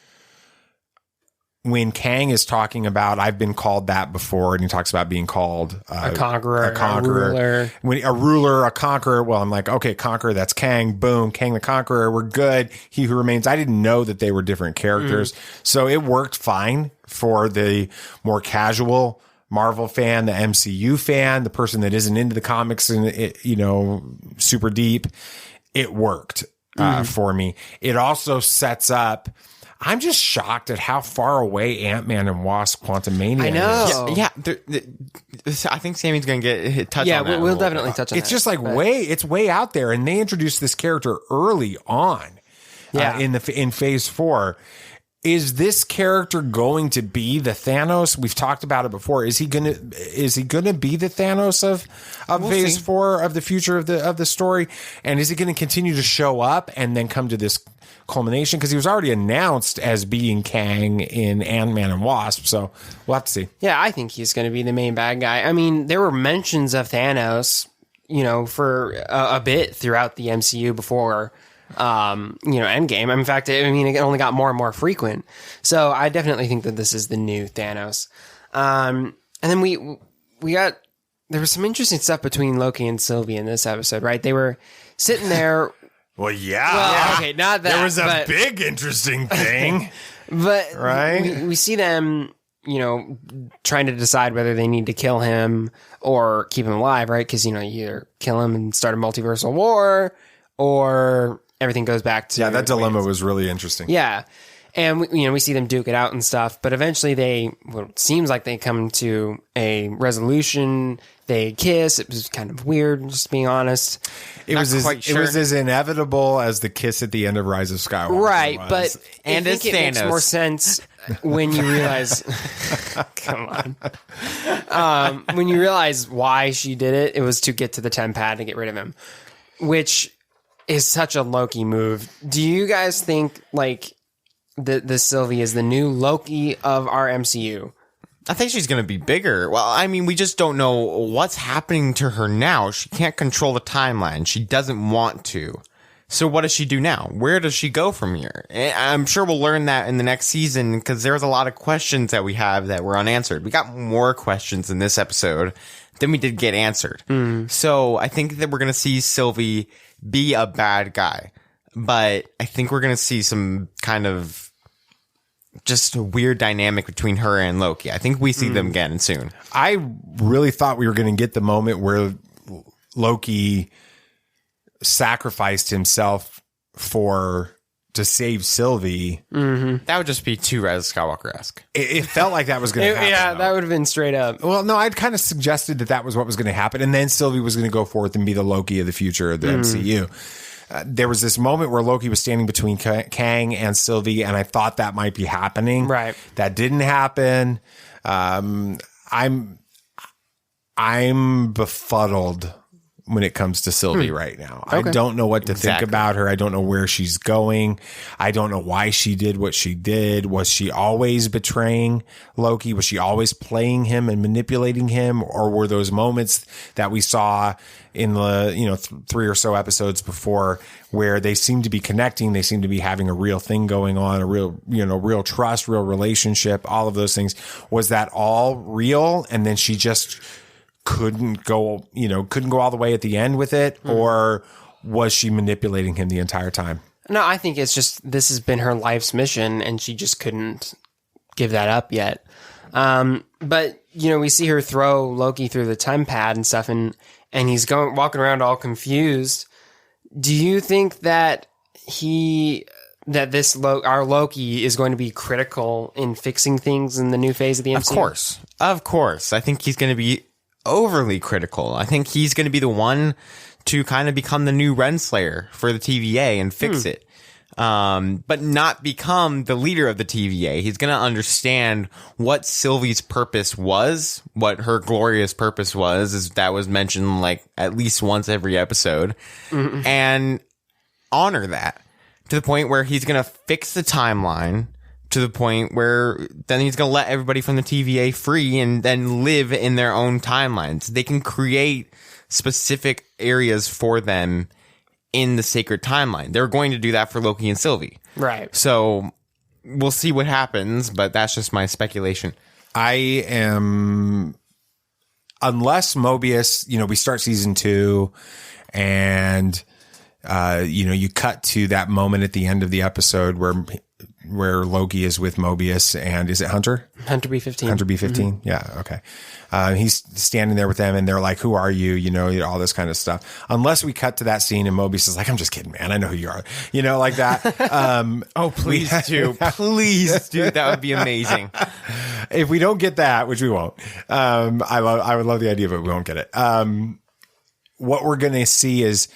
when Kang is talking about I've been called that before, and he talks about being called a conqueror, a ruler, a conqueror. Well, I'm like, okay, conqueror, that's Kang. Boom, Kang the Conqueror. We're good. He Who Remains. I didn't know that they were different characters, so it worked fine for the more casual Marvel fan, the MCU fan, the person that isn't into the comics and super deep. It worked for me. It also sets up. I'm just shocked at how far away Ant-Man and Wasp Quantumania I know. is. Yeah. I think Sammy's going to touch on that. Yeah, we'll definitely touch on it's that. It's just it's way out there. And they introduced this character early on in phase 4. Is this character going to be the Thanos? We've talked about it before. Is he gonna be the Thanos of phase 4 of the future of the story? And is he going to continue to show up and then come to this culmination, because he was already announced as being Kang in Ant-Man and Wasp. So we'll have to see. Yeah, I think he's going to be the main bad guy. I mean, there were mentions of Thanos, for a bit throughout the MCU before, Endgame. In fact, it only got more and more frequent. So I definitely think that this is the new Thanos. And then there was some interesting stuff between Loki and Sylvie in this episode, right? They were sitting there. Well, yeah. Okay, not that. There was a big interesting thing. But right? We see them, trying to decide whether they need to kill him or keep him alive, right? Because, you either kill him and start a multiversal war, or everything goes back to... Yeah, that dilemma was really interesting. Yeah. And, we see them duke it out and stuff, but eventually it seems like they come to a resolution. They kiss. It was kind of weird, just being honest. It was as inevitable as the kiss at the end of Rise of Skywalker. Right, but and I think it makes more sense when you realize... Come on. When you realize why she did it, it was to get to the temp pad and get rid of him, which is such a Loki move. Do you guys think, the Sylvie is the new Loki of our MCU? I think she's going to be bigger. Well, we just don't know what's happening to her now. She can't control the timeline. She doesn't want to. So what does she do now? Where does she go from here? I'm sure we'll learn that in the next season, because there's a lot of questions that we have that were unanswered. We got more questions in this episode than we did get answered. So I think that we're going to see Sylvie be a bad guy. But I think we're going to see some kind of just a weird dynamic between her and Loki. I think we see them again soon. I really thought we were going to get the moment where Loki sacrificed himself to save Sylvie. Mm-hmm. That would just be too Rise of Skywalker-esque. It felt like that was going to happen. Yeah, that would have been straight up. Well, no, I'd kind of suggested that was what was going to happen. And then Sylvie was going to go forth and be the Loki of the future of the MCU. There was this moment where Loki was standing between Kang and Sylvie, and I thought that might be happening. Right. That didn't happen. I'm befuddled when it comes to Sylvie right now. Okay. I don't know what to think about her. I don't know where she's going. I don't know why she did what she did. Was she always betraying Loki? Was she always playing him and manipulating him? Or were those moments that we saw in the, 3 or so episodes before where they seem to be connecting? They seem to be having a real thing going on, a real trust, real relationship, all of those things. Was that all real? And then she just couldn't go all the way at the end with it, or was she manipulating him the entire time? No, I think it's just this has been her life's mission, and she just couldn't give that up yet. But we see her throw Loki through the time pad and stuff, and he's walking around all confused. Do you think that our Loki is going to be critical in fixing things in the new phase of the MCU? Of course. I think he's going to be overly critical. I think he's going to be the one to kind of become the new Renslayer for the TVA and fix it. But not become the leader of the TVA. He's going to understand what Sylvie's purpose was, what her glorious purpose was, that was mentioned at least once every episode, and honor that to the point where he's going to fix the timeline, to the point where then he's going to let everybody from the TVA free and then live in their own timelines. They can create specific areas for them in the sacred timeline. They're going to do that for Loki and Sylvie. Right. So we'll see what happens, but that's just my speculation. Unless Mobius, we start season 2 and, you cut to that moment at the end of the episode where Loki is with Mobius and is it Hunter? Hunter B-15. Hunter B-15. Yeah. Okay. He's standing there with them and they're like, who are you? All this kind of stuff. Unless we cut to that scene and Mobius is like, I'm just kidding, man. I know who you are. Like that. Please do. Please do. That would be amazing. If we don't get that, which we won't, I would love the idea, but we won't get it. What we're going to see is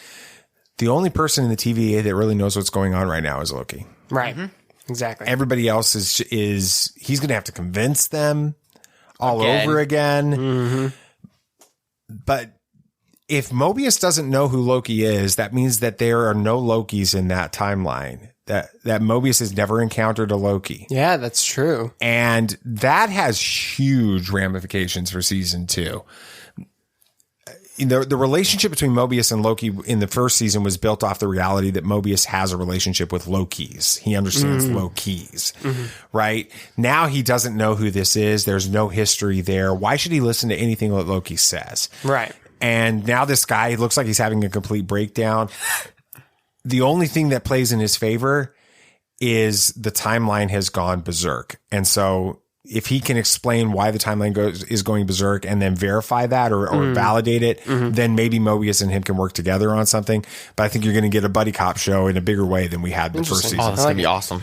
the only person in the TVA that really knows what's going on right now is Loki. Right. Mm-hmm. Exactly. Everybody else is he's going to have to convince them all over again. Mm-hmm. But if Mobius doesn't know who Loki is, that means that there are no Lokis in that timeline. that Mobius has never encountered a Loki. Yeah, that's true. And that has huge ramifications for season 2. The relationship between Mobius and Loki in the first season was built off the reality that Mobius has a relationship with Lokis. He understands Lokis, right? Now he doesn't know who this is. There's no history there. Why should he listen to anything that Loki says? Right. And now this guy looks like he's having a complete breakdown. The only thing that plays in his favor is the timeline has gone berserk. And so if he can explain why the timeline is going berserk and then verify that or validate it, then maybe Mobius and him can work together on something. But I think you're going to get a buddy cop show in a bigger way than we had the first season. Oh, that's going to be awesome.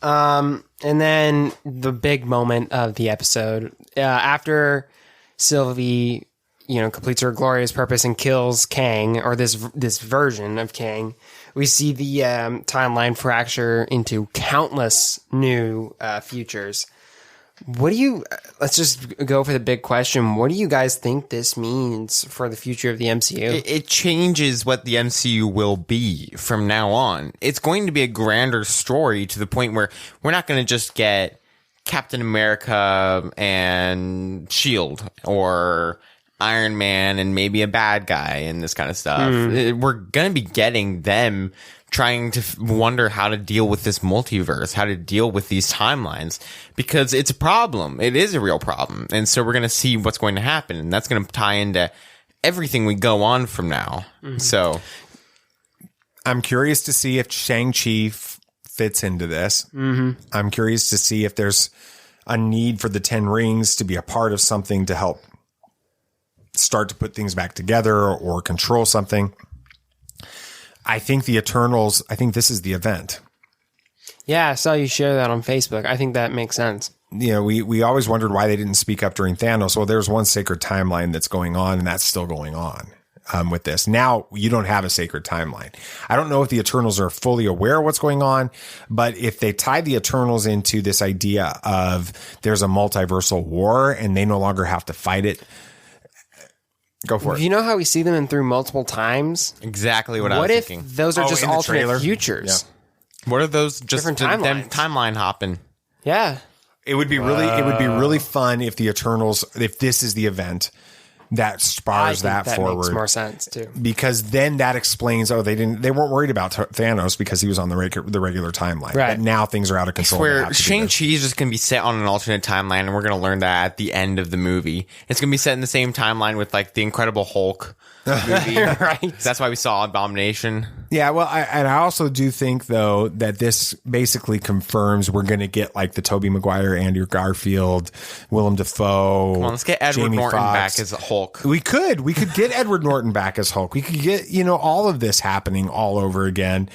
And then the big moment of the episode, after Sylvie, completes her glorious purpose and kills Kang, or this version of Kang, we see the timeline fracture into countless new futures. Let's just go for the big question. What do you guys think this means for the future of the MCU? It changes what the MCU will be from now on. It's going to be a grander story to the point where we're not going to just get Captain America and S.H.I.E.L.D. or Iron Man and maybe a bad guy and this kind of stuff. We're going to be getting them trying to wonder how to deal with this multiverse, how to deal with these timelines, because it's a problem. It is a real problem. And so we're going to see what's going to happen. And that's going to tie into everything we go on from now. So I'm curious to see if Shang-Chi fits into this. I'm curious to see if there's a need for the 10 rings to be a part of something to help start to put things back together or control something. I think the Eternals, I think this is the event. Yeah, I saw you share that on Facebook. I think that makes sense. We always wondered why they didn't speak up during Thanos. Well, there's one sacred timeline that's going on, and that's still going on with this. Now, you don't have a sacred timeline. I don't know if the Eternals are fully aware of what's going on, but if they tie the Eternals into this idea of there's a multiversal war and they no longer have to fight it, go for it. You know how we see them in through multiple times? Exactly what I was thinking. What if those are just alternate futures? Yeah. What are those just different them timeline hopping? Yeah. It would be really fun if the Eternals, if this is the event that spars that forward. Makes more sense too. Because then that explains, they weren't worried about Thanos because he was on the regular timeline. Right. But now things are out of control. Where Shang-Chi is just going to be set on an alternate timeline, and we're going to learn that at the end of the movie. It's going to be set in the same timeline with like the Incredible Hulk movie. Right. That's why we saw Abomination. Yeah, well, I also do think though that this basically confirms we're going to get like the Tobey Maguire, Andrew Garfield, Willem Dafoe. Come on, let's get Edward Jamie Norton Foxx back as Hulk. We could get Edward Norton back as Hulk. We could get all of this happening all over again.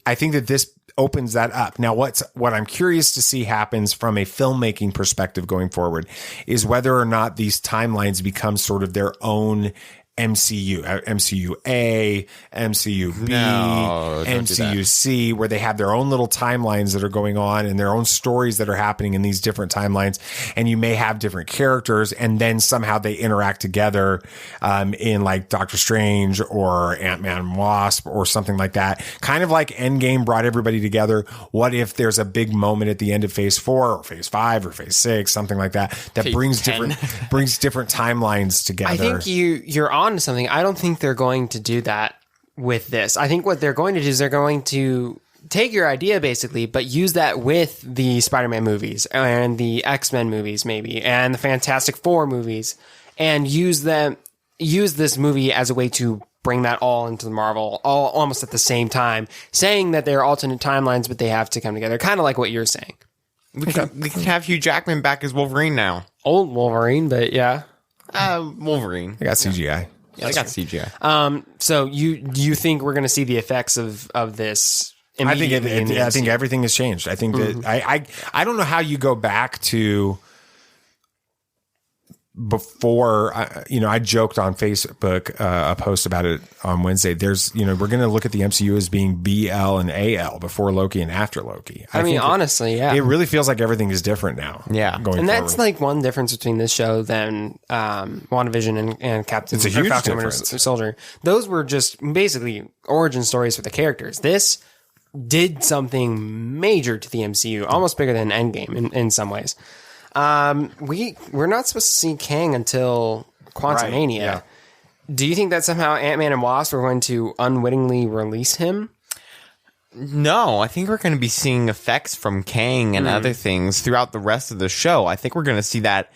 I think that this opens that up. Now, what I'm curious to see happens from a filmmaking perspective going forward is whether or not these timelines become sort of their own MCU, MCU A, MCU B, MCU C, where they have their own little timelines that are going on and their own stories that are happening in these different timelines. And you may have different characters and then somehow they interact together, in like Doctor Strange or Ant-Man and Wasp or something like that. Kind of like Endgame brought everybody together. What if there's a big moment at the end of phase 4 or phase 5 or phase 6, something like that, that brings different timelines together? I think you're on to something. I don't think they're going to do that with this. I think what they're going to do is they're going to take your idea basically, but use that with the Spider-Man movies and the X-Men movies maybe and the Fantastic Four movies and use this movie as a way to bring that all into the Marvel all almost at the same time, saying that they're alternate timelines, but they have to come together. Kind of like what you're saying. We can have Hugh Jackman back as Wolverine now. Old Wolverine, but yeah. Wolverine. I got CGI. Yeah, I got CGI. So you think we're going to see the effects of this? I think everything has changed. I think that I don't know how you go back to before. I joked on Facebook a post about it on Wednesday. There's we're going to look at the MCU as being BL and AL before Loki and after Loki. I mean, honestly, yeah, it really feels like everything is different now. Yeah, and that's like one difference between this show than WandaVision and Captain. It's a huge Falcon difference. Soldier. Those were just basically origin stories for the characters. This, did something major to the MCU, almost bigger than Endgame in some ways. We're not supposed to see Kang until Quantumania. Yeah. Do you think that somehow Ant-Man and Wasp are going to unwittingly release him? No, I think we're going to be seeing effects from Kang and other things throughout the rest of the show. I think we're going to see that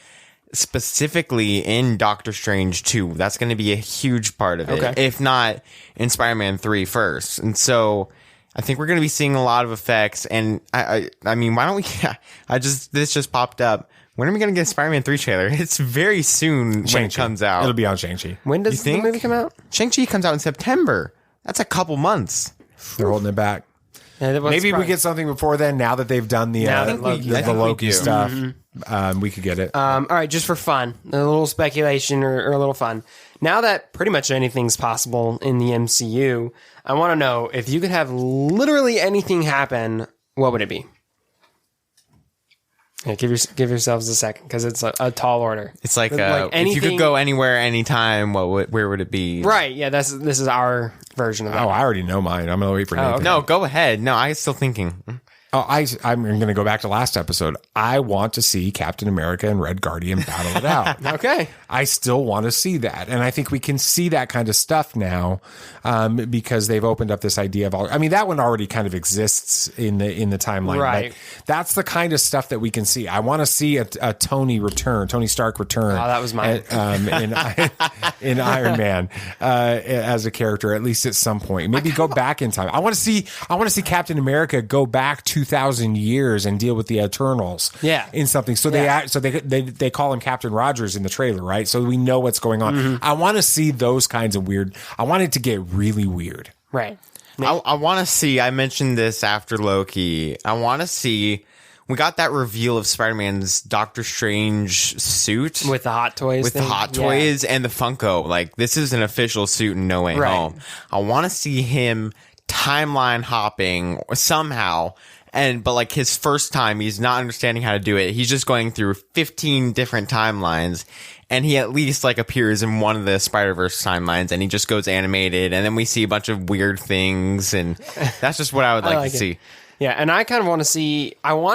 specifically in Doctor Strange 2. That's going to be a huge part of it, if not in Spider-Man 3 first. And so I think we're going to be seeing a lot of effects. And I mean, why don't we? This just popped up. When are we going to get a Spider-Man 3 trailer? It's very soon when it comes out. It'll be on Shang-Chi. When does the movie come out? Shang-Chi comes out in September. That's a couple months. They're holding it back. Yeah, Maybe we get something before then. Now that they've done the Loki stuff, we could get it. All right, just for fun, a little speculation or a little fun. Now that pretty much anything's possible in the MCU, I want to know if you could have literally anything happen, what would it be? Yeah, give yourselves a second because it's a tall order. It's like if you could go anywhere, anytime, where would it be? Right. Yeah. This is our version of that. Oh, I already know mine. I'm gonna wait for Nathan. Okay. No, go ahead. No, I'm still thinking. Oh, I'm going to go back to last episode. I want to see Captain America and Red Guardian battle it out. Okay. I still want to see that. And I think we can see that kind of stuff now because they've opened up this idea of all. I mean, that one already kind of exists in the timeline. Right. But that's the kind of stuff that we can see. I want to see a Tony Stark return. Oh, that was mine. In Iron Man as a character, at least at some point. Maybe go back in time. I want to see Captain America go back 2,000 years and deal with the Eternals. Yeah. In something. So they call him Captain Rogers in the trailer, right? So we know what's going on. Mm-hmm. I want to see those kinds of weird. I want it to get really weird. Right. I want to see, I mentioned this after Loki. I want to see, we got that reveal of Spider-Man's Doctor Strange suit. With the Hot Toys. With the Hot Toys and the Funko. Like, this is an official suit in No Way Home. I want to see him timeline hopping somehow. But like his first time, he's not understanding how to do it. He's just going through 15 different timelines, and he at least like appears in one of the Spider-Verse timelines, and he just goes animated, and then we see a bunch of weird things, and that's just what I would like to see. Yeah, and I kind of want to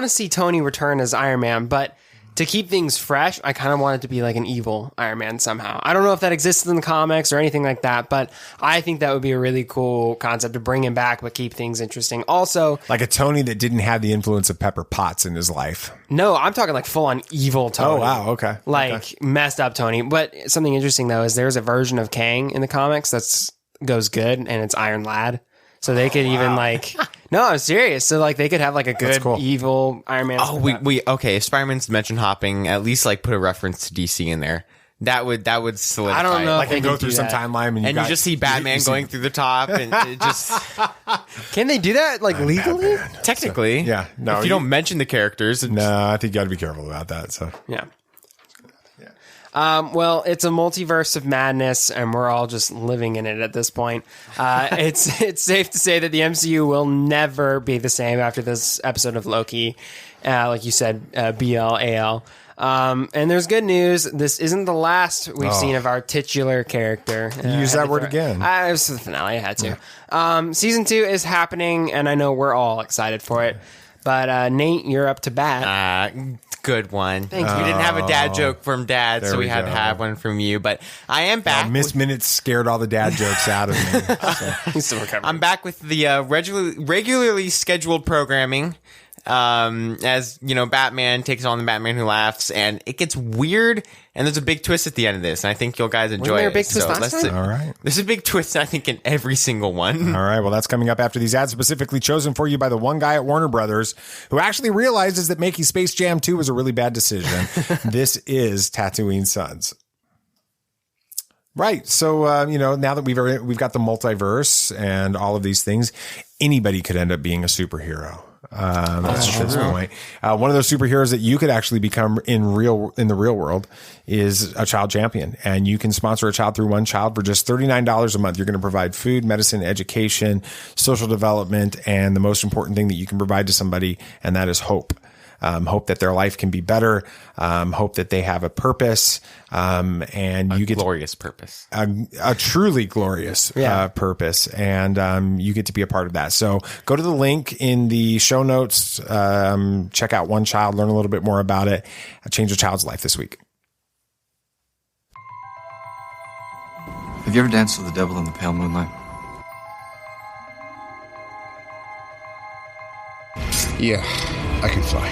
see Tony return as Iron Man, but to keep things fresh, I kind of want it to be like an evil Iron Man somehow. I don't know if that exists in the comics or anything like that, but I think that would be a really cool concept to bring him back, but keep things interesting. Also, like a Tony that didn't have the influence of Pepper Potts in his life. No, I'm talking like full on evil Tony. Oh, wow. Okay. Like messed up Tony. But something interesting though is there's a version of Kang in the comics that's goes good, and it's Iron Lad. So they could even like, no, I'm serious. So like they could have like a good evil Iron Man. Oh, okay. If Spider-Man's dimension hopping, at least like put a reference to DC in there. That would solidify. I don't know. Like they go through some timeline and you just see Batman going through the top, and it just. Can they do that like legally? Technically, yeah. No, if you don't mention the characters. No, I think you got to be careful about that. So yeah. Well, it's a multiverse of madness, and we're all just living in it at this point. It's safe to say that the MCU will never be the same after this episode of Loki. Like you said, BLAL. And there's good news. This isn't the last we've seen of our titular character. You use that word again. It was the finale. I had to. Yeah. Season 2 is happening, and I know we're all excited for it. But Nate, you're up to bat. Good one. Thank you. We didn't have a dad joke from Dad, so we had to have one from you. But I am back. Miss Minutes scared all the dad jokes out of me. He's still recovering. I'm back with the regularly scheduled programming. As you know, Batman takes on the Batman Who Laughs, and it gets weird, and there's a big twist at the end of this, and I think you guys enjoy there it. A big twist last time? All right. There's a big twist, I think, in every single one. All right. Well, that's coming up after these ads, specifically chosen for you by the one guy at Warner Brothers who actually realizes that making Space Jam 2 was a really bad decision. This is Tatooine Sons. Right. So, now that we've got the multiverse and all of these things, anybody could end up being a superhero. That's the point. One of those superheroes that you could actually become in the real world is a child champion, and you can sponsor a child through One Child for just $39 a month. You're going to provide food, medicine, education, social development, and the most important thing that you can provide to somebody, and that is hope. hope that their life can be better, hope that they have a purpose, and you get glorious purpose, a truly glorious purpose, and you get to be a part of that. So go to the link in the show notes, check out One Child, learn a little bit more about it, change a child's life this week. Have you ever danced with the devil in the pale moonlight? Yeah, I can fly.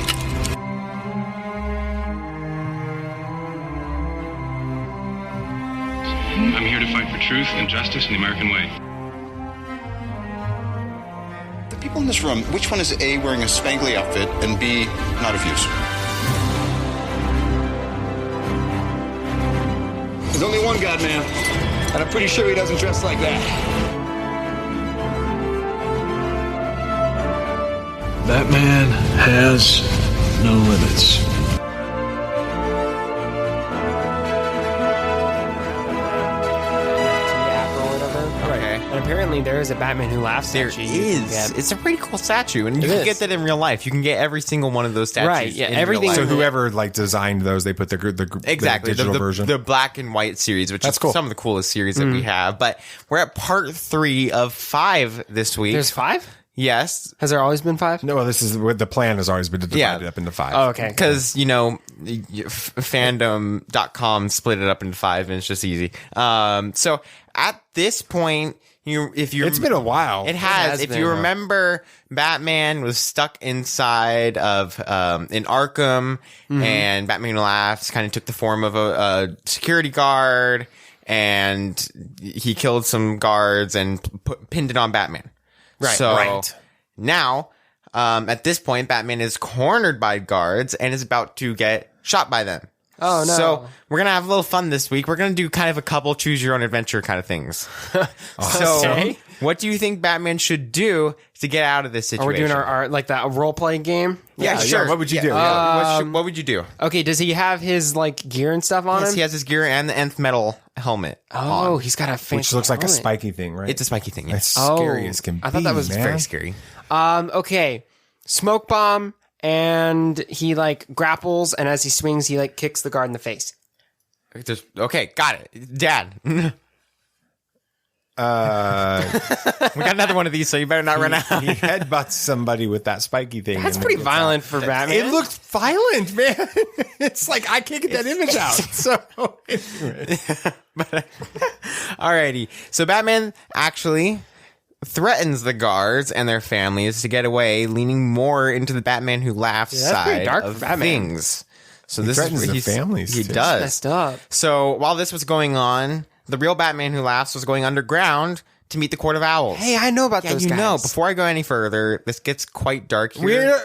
I'm here to fight for truth and justice in the American way. The people in this room, which one is A, wearing a spangly outfit, and B, not of use? There's only one God, man. And I'm pretty sure he doesn't dress like that. Batman has no limits. And apparently there is a Batman Who Laughs statue. There is. It's a pretty cool statue, and you can get that in real life. You can get every single one of those statues. Right, yeah, in everything. real life. So whoever like designed those, they put the digital version, the black and white series, which That's is cool. some of the coolest series that we have. But we're at part 3 of 5 this week. There's 5? Yes. Has there always been 5? No, this is what the plan has always been to divide it up into 5. Oh, okay. Because, fandom.com split it up into 5 and it's just easy. So at this point, it's been a while. It has. If you remember, Batman was stuck inside of in Arkham, and Batman Who Laughs kind of took the form of a security guard, and he killed some guards and pinned it on Batman. Right. So now, at this point, Batman is cornered by guards and is about to get shot by them. Oh, no. So we're going to have a little fun this week. We're going to do kind of a couple choose your own adventure kind of things. So what do you think Batman should do to get out of this situation? Are we doing our like that role playing game? Yeah, sure. What would you do? What would you do? Okay, does he have his like gear and stuff on him? Yes, he has his gear and the nth metal helmet. Oh, he's got a fancy Which looks like a helmet. spiky thing, right? It's a spiky thing. It's scary as can be. I thought that was very scary. Okay, smoke bomb, and he like grapples, and as he swings, he like kicks the guard in the face. Okay, got it. Dad. We got another one of these, so you better not run out. He headbutts somebody with that spiky thing. That's pretty violent for Batman. It looked violent, man. It's like, I can't get that image out. So, alrighty. So Batman actually threatens the guards and their families to get away, leaning more into the Batman Who Laughs side dark of for Batman. things. So He this threatens is the he's- families, He too. does. Messed up. So while this was going on, the real Batman Who Laughs was going underground to meet the Court of Owls. Hey, I know about Yeah, those you guys. know. Before I go any further, this gets quite dark here. We're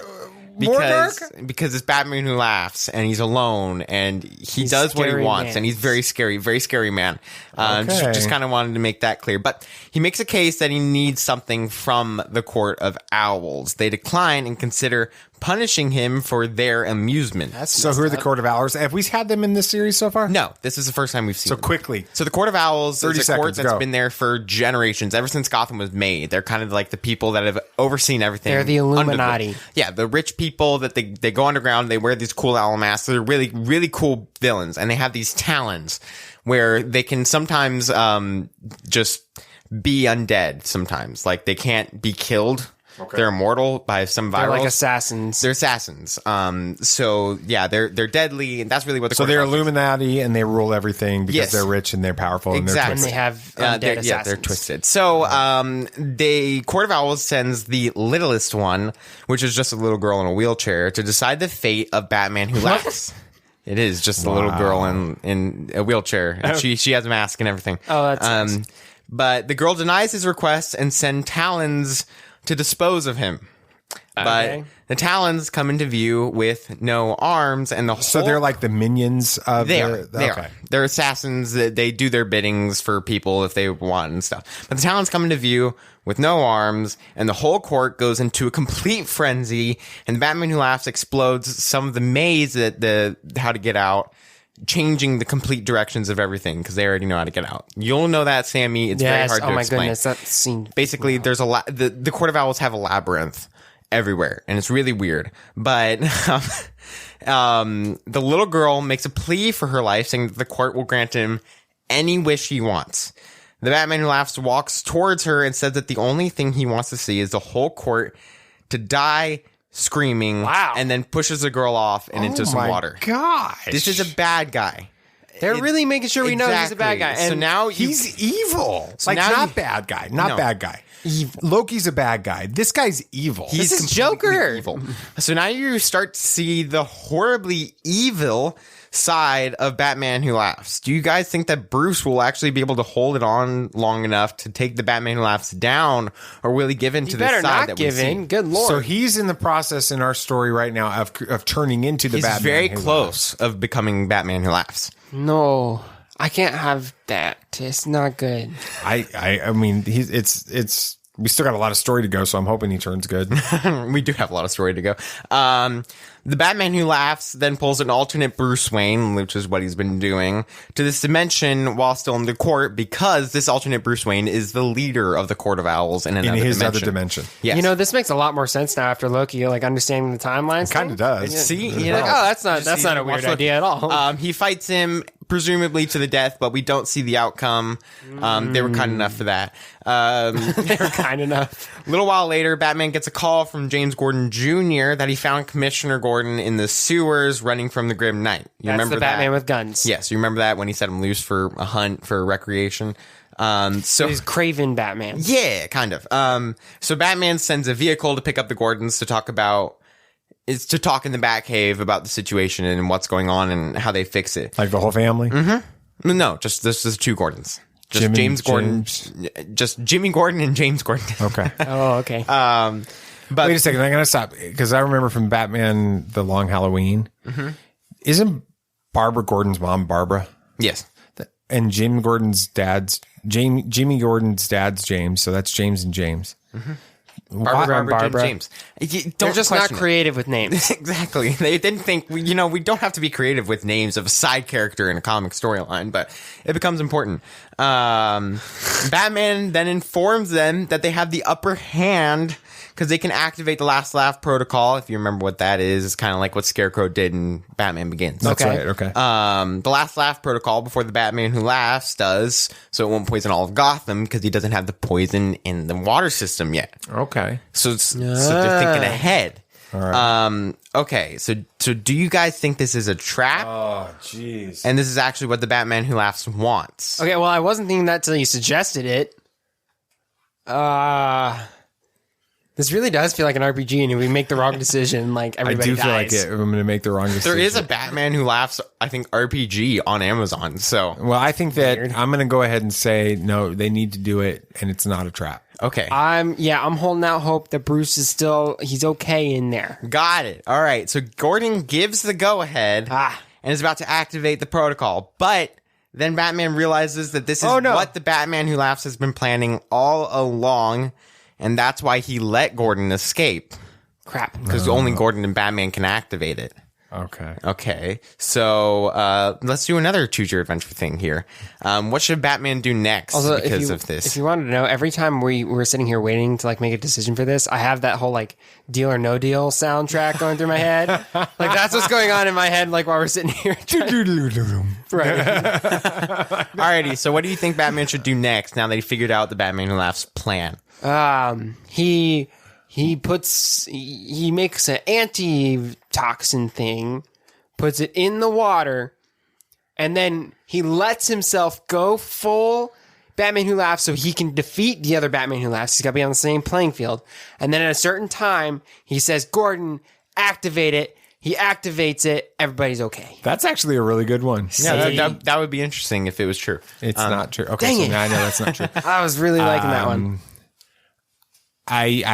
more dark? Because it's Batman Who Laughs, and he's alone, and he does what he scary wants, man. and he's very scary man. Okay. Just kind of wanted to make that clear. But he makes a case that he needs something from the Court of Owls. They decline and consider punishing him for their amusement. So who are the Court of Owls? Have we had them in this series so far? No, this is the first time we've seen So them. quickly. So the Court of Owls 30 is a court seconds, that's go. been there for generations, ever since Gotham was made. They're kind of like the people that have overseen everything. They're the Illuminati. Yeah, the rich people that they go underground, they wear these cool owl masks. They're really, really cool villains, and they have these talons where they can sometimes just be undead sometimes. Like, they can't be killed. Okay. They're immortal by some virus. They're like assassins. They're assassins. So yeah, they're deadly, and that's really what the So Court they're of Owls is. Illuminati and they rule everything because Yes. they're rich and they're powerful Exactly. and And they're they twisted. have undead assassins. They're twisted. So the Court of Owls sends the littlest one, which is just a little girl in a wheelchair, to decide the fate of Batman Who Laughs. It is just a little girl in a wheelchair. And she has a mask and everything. Oh, that's nice. But the girl denies his request and sends Talons to dispose of him. Okay. But the Talons come into view with no arms, and the whole... So they're like the minions of They the... are. They're assassins. They do their biddings for people if they want and stuff. But the Talons come into view with no arms, and the whole court goes into a complete frenzy, and the Batman Who Laughs explodes some of the maze that how to get out, changing the complete directions of everything because they already know how to get out. You'll know that, Sammy. It's very hard to explain. Goodness, that scene. Basically, there's the Court of Owls have a labyrinth. everywhere, and it's really weird. But the little girl makes a plea for her life, saying that the court will grant him any wish he wants. The Batman Who Laughs walks towards her and says that the only thing he wants to see is the whole court to die screaming, and then pushes the girl off and into some water. Gosh. This is a bad guy. They're really making sure we know he's a bad guy. And so now he's evil. So like, now not bad guy. Not bad guy. Evil. Loki's a bad guy. This guy's evil. This is Joker. Evil. So now you start to see the horribly evil side of Batman Who Laughs. Do you guys think that Bruce will actually be able to hold it on long enough to take the Batman Who Laughs down, or will he give in to the side that we see? Good lord. So he's in the process in our story right now of turning into the He's Batman. very Who close of becoming Batman Who Laughs. No, I can't have that. It's not good. I mean, it's. We still got a lot of story to go, so I'm hoping he turns good. We do have a lot of story to go. The Batman Who Laughs then pulls an alternate Bruce Wayne, which is what he's been doing, to this dimension while still in the court, because this alternate Bruce Wayne is the leader of the Court of Owls in another dimension. Other dimension. Yes. You know, this makes a lot more sense now after Loki, like understanding the timelines. Kind of does. See, like, oh, that's not a weird idea at all. He fights him presumably to the death, but we don't see the outcome. They were kind enough for that. They were kind enough. A little while later, Batman gets a call from James Gordon Jr. that he found Commissioner Gordon in the sewers running from the Grim Knight. You That's remember the that? Batman with guns. Yes, you remember that when he set him loose for a hunt for recreation. So he's Craven Batman. Yeah, kind of. So Batman sends a vehicle to pick up the Gordons to talk in the Batcave about the situation and what's going on and how they fix it. Like the whole family? Mm-hmm. No, just this is 2 Gordons. Just just Jimmy Gordon and James Gordon. Okay. Oh, okay. But wait a second, I'm gonna stop because I remember from Batman: The Long Halloween. Mm-hmm. Isn't Barbara Gordon's mom Barbara? Yes. And Jimmy Gordon's dad's James. So that's James and James. Mm-hmm. Barbara, James. They're just not creative with names. Exactly. They didn't think, we don't have to be creative with names of a side character in a comic storyline, but it becomes important. Batman then informs them that they have the upper hand because they can activate the Last Laugh protocol. If you remember what that is, it's kind of like what Scarecrow did in Batman Begins. That's right. Okay. The Last Laugh protocol before the Batman Who Laughs does, so it won't poison all of Gotham because he doesn't have the poison in the water system yet. Okay. So they're thinking ahead. All right. Okay. So do you guys think this is a trap? Oh, jeez. And this is actually what the Batman Who Laughs wants. Okay, well, I wasn't thinking that till you suggested it. This really does feel like an RPG, and if we make the wrong decision, like everybody dies. I do feel like I'm going to make the wrong decision. There is a Batman Who Laughs, I think, RPG on Amazon. So, well, I think that I'm going to go ahead and say no. They need to do it, and it's not a trap. Okay. I'm holding out hope that Bruce is he's okay in there. Got it. All right. So Gordon gives the go ahead and is about to activate the protocol, but then Batman realizes that this is what the Batman Who Laughs has been planning all along. And that's why he let Gordon escape. Crap. Because only Gordon and Batman can activate it. Okay. So let's do another Choose Your Adventure thing here. What should Batman do next because of this? If you wanted to know, every time we're sitting here waiting to like make a decision for this, I have that whole like Deal or No Deal soundtrack going through my head. Like that's what's going on in my head like while we're sitting here. Right. Alrighty, so what do you think Batman should do next now that he figured out the Batman Who Laughs plan? He makes an antitoxin thing, puts it in the water, and then he lets himself go full Batman Who Laughs so he can defeat the other Batman Who Laughs. He's got to be on the same playing field. And then at a certain time, he says, Gordon, activate it. He activates it. Everybody's okay. That's actually a really good one. Yeah, that would be interesting if it was true. It's not true. Okay, dang so it. now I know that's not true. I was really liking that one. You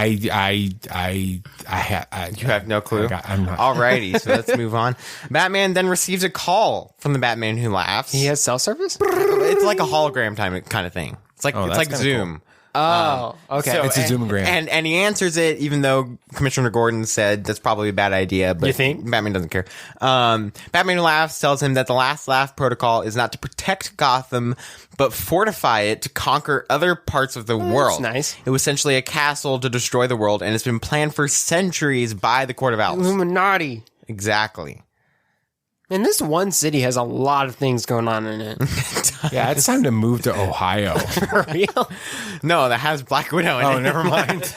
have no clue? I'm not. Alrighty, so let's move on. Batman then receives a call from the Batman Who Laughs. He has cell service? It's like a hologram kind of thing. It's like Zoom. Okay. It's a Zoomagram. And he answers it, even though Commissioner Gordon said that's probably a bad idea. But you think? Batman doesn't care. Batman Who Laughs tells him that the Last Laugh protocol is not to protect Gotham, but fortify it to conquer other parts of the world. That's nice. It was essentially a castle to destroy the world, and it's been planned for centuries by the Court of Owls. Illuminati. Exactly. And this one city has a lot of things going on in it. Yeah, it's time to move to Ohio. For real? No, that has Black Widow in it. Oh, never mind.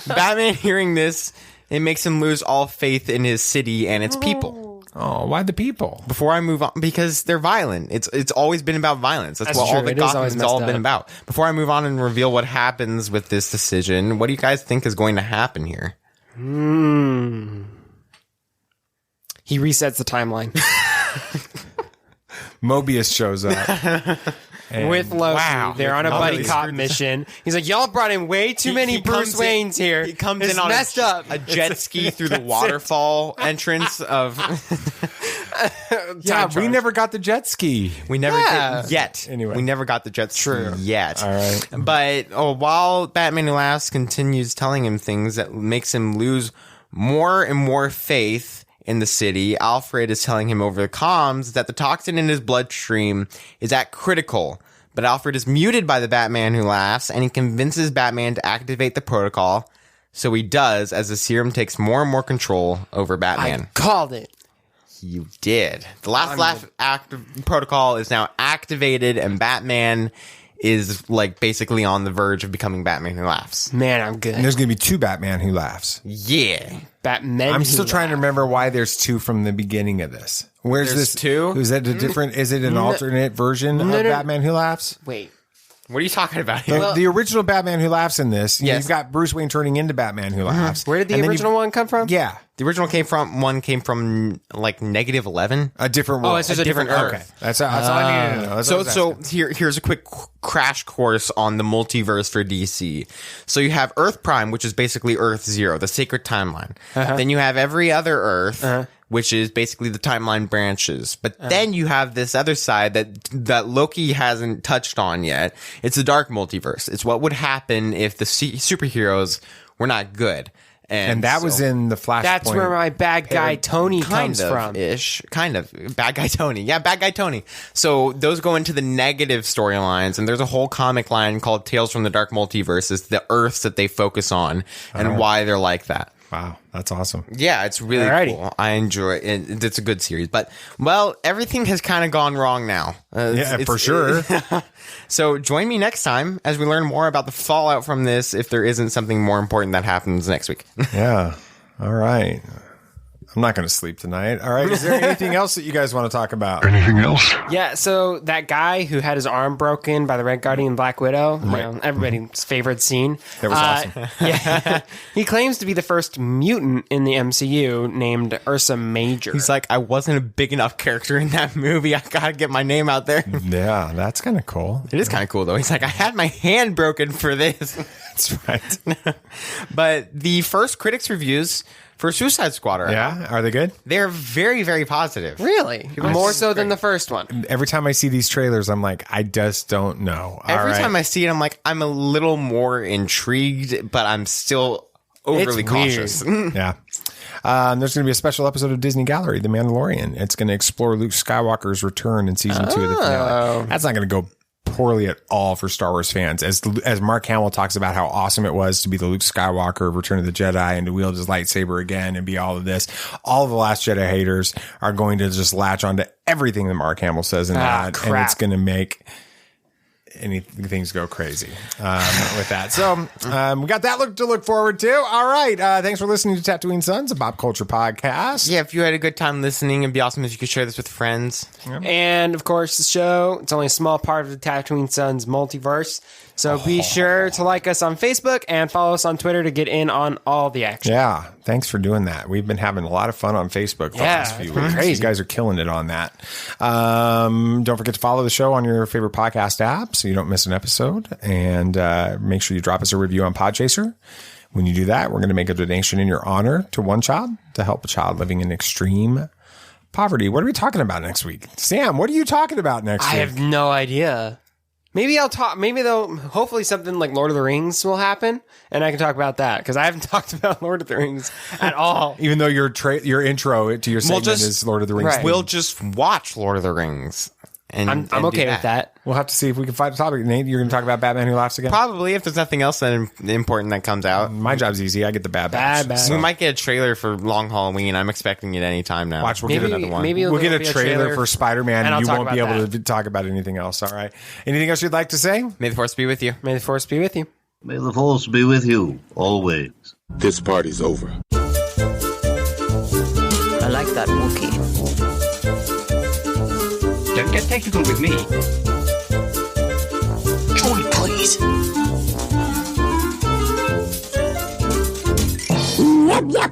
Batman hearing this, it makes him lose all faith in his city and its people. Oh, why the people? Before I move on, because they're violent. It's always been about violence. That's what true. all the It is Gotham's always all messed been up. about. Before I move on and reveal what happens with this decision, what do you guys think is going to happen here? He resets the timeline. Mobius shows up. And with Loki. They're on a buddy Mobius cop mission. He's like, y'all brought in way too many Bruce Waynes here. He comes It's in on messed up. a jet ski through the waterfall entrance of... Yeah, we never got the jet ski. We never did yet. Anyway. We never got the jet ski yet. All right. But while Batman Who Laughs continues telling him things that makes him lose more and more faith in the city, Alfred is telling him over the comms that the toxin in his bloodstream is at critical. But Alfred is muted by the Batman Who Laughs, and he convinces Batman to activate the protocol. So he does, as the serum takes more and more control over Batman. I called it. You did. The Last Laugh protocol is now activated, and Batman is like basically on the verge of becoming Batman Who Laughs. Man, I'm good. And there's going to be two Batman Who Laughs. Yeah. Batman. I'm still trying to remember why there's two from the beginning of this. Where's There's this? two? Is that a different? Is it an alternate version of Batman Who Laughs? Wait. What are you talking about? The original Batman Who Laughs in this, Yes. you've got Bruce Wayne turning into Batman Who Laughs. Where did the And then original one come from? Yeah, The original came from like -11. a different world. Oh, it's just a different Earth. Okay, that's all I needed to know. That's what I was asking. Here's a quick crash course on the multiverse for DC. So you have Earth Prime, which is basically Earth Zero, the sacred timeline. Then you have every other Earth, which is basically the timeline branches. But then you have this other side that Loki hasn't touched on yet. It's the dark multiverse. It's what would happen if the superheroes were not good. And that was in the Flashpoint. That's where my bad guy Tony comes from. Kind of. Bad guy Tony. Yeah, bad guy Tony. So those go into the negative storylines, and there's a whole comic line called Tales from the Dark Multiverse. It's the Earths that they focus on and why they're like that. Wow, that's awesome. Yeah, it's really cool. I enjoy it. It's a good series. But, well, everything has kind of gone wrong now. For sure. So join me next time as we learn more about the fallout from this if there isn't something more important that happens next week. Yeah. All right. I'm not going to sleep tonight. All right. Is there anything else that you guys want to talk about? Anything else? Yeah, so that guy who had his arm broken by the Red Guardian and Black Widow, you know, everybody's favorite scene. That was awesome. Yeah. He claims to be the first mutant in the MCU named Ursa Major. He's like, I wasn't a big enough character in that movie. I got to get my name out there. Yeah, that's kind of cool. It is kind of cool, though. He's like, I had my hand broken for this. That's right. But the first critics' reviews for Suicide Squad are out. Yeah, are they good? They're very, very positive. Really? More so than the first one. Every time I see these trailers, I'm like, I just don't know. Every time I see it, I'm like, I'm a little more intrigued, but I'm still overly cautious. Yeah. There's going to be a special episode of Disney Gallery, The Mandalorian. It's going to explore Luke Skywalker's return in season 2 of the finale. That's not going to go poorly at all for Star Wars fans. As Mark Hamill talks about how awesome it was to be the Luke Skywalker of Return of the Jedi and to wield his lightsaber again and be all of this. All of the Last Jedi haters are going to just latch onto everything that Mark Hamill says in that, crap. and it's going to make things go crazy with that. So we got that to look forward to. All right. Thanks for listening to Tatooine Sons, a pop culture podcast. Yeah, if you had a good time listening, it'd be awesome if you could share this with friends. And, of course, the show, it's only a small part of the Tatooine Sons multiverse. So be sure to like us on Facebook and follow us on Twitter to get in on all the action. Yeah, thanks for doing that. We've been having a lot of fun on Facebook the last few weeks. Crazy. You guys are killing it on that. Don't forget to follow the show on your favorite podcast app so you don't miss an episode. And make sure you drop us a review on Podchaser. When you do that, we're going to make a donation in your honor to one child to help a child living in extreme poverty. What are we talking about next week? Sam, what are you talking about next week? I have no idea. Maybe I'll talk. Maybe they'll. Hopefully, something like Lord of the Rings will happen, and I can talk about that because I haven't talked about Lord of the Rings at all. Even though your intro to your segment is Lord of the Rings. Right. We'll just watch Lord of the Rings. And I'm okay with that. We'll have to see if we can find a topic. Nate, you're going to talk about Batman Who Laughs again? Probably, if there's nothing else that important that comes out. My job's easy. I get the bad batch. We might get a trailer for Long Halloween. I'm expecting it any time now. Watch, we'll get another one. We'll get a trailer for Spider-Man, and you won't be able to talk about anything else. All right. Anything else you'd like to say? May the Force be with you. May the Force be with you. May the Force be with you, always. This party's over. I like that Wookiee. Don't get technical with me. Joy, please. Yep, yep.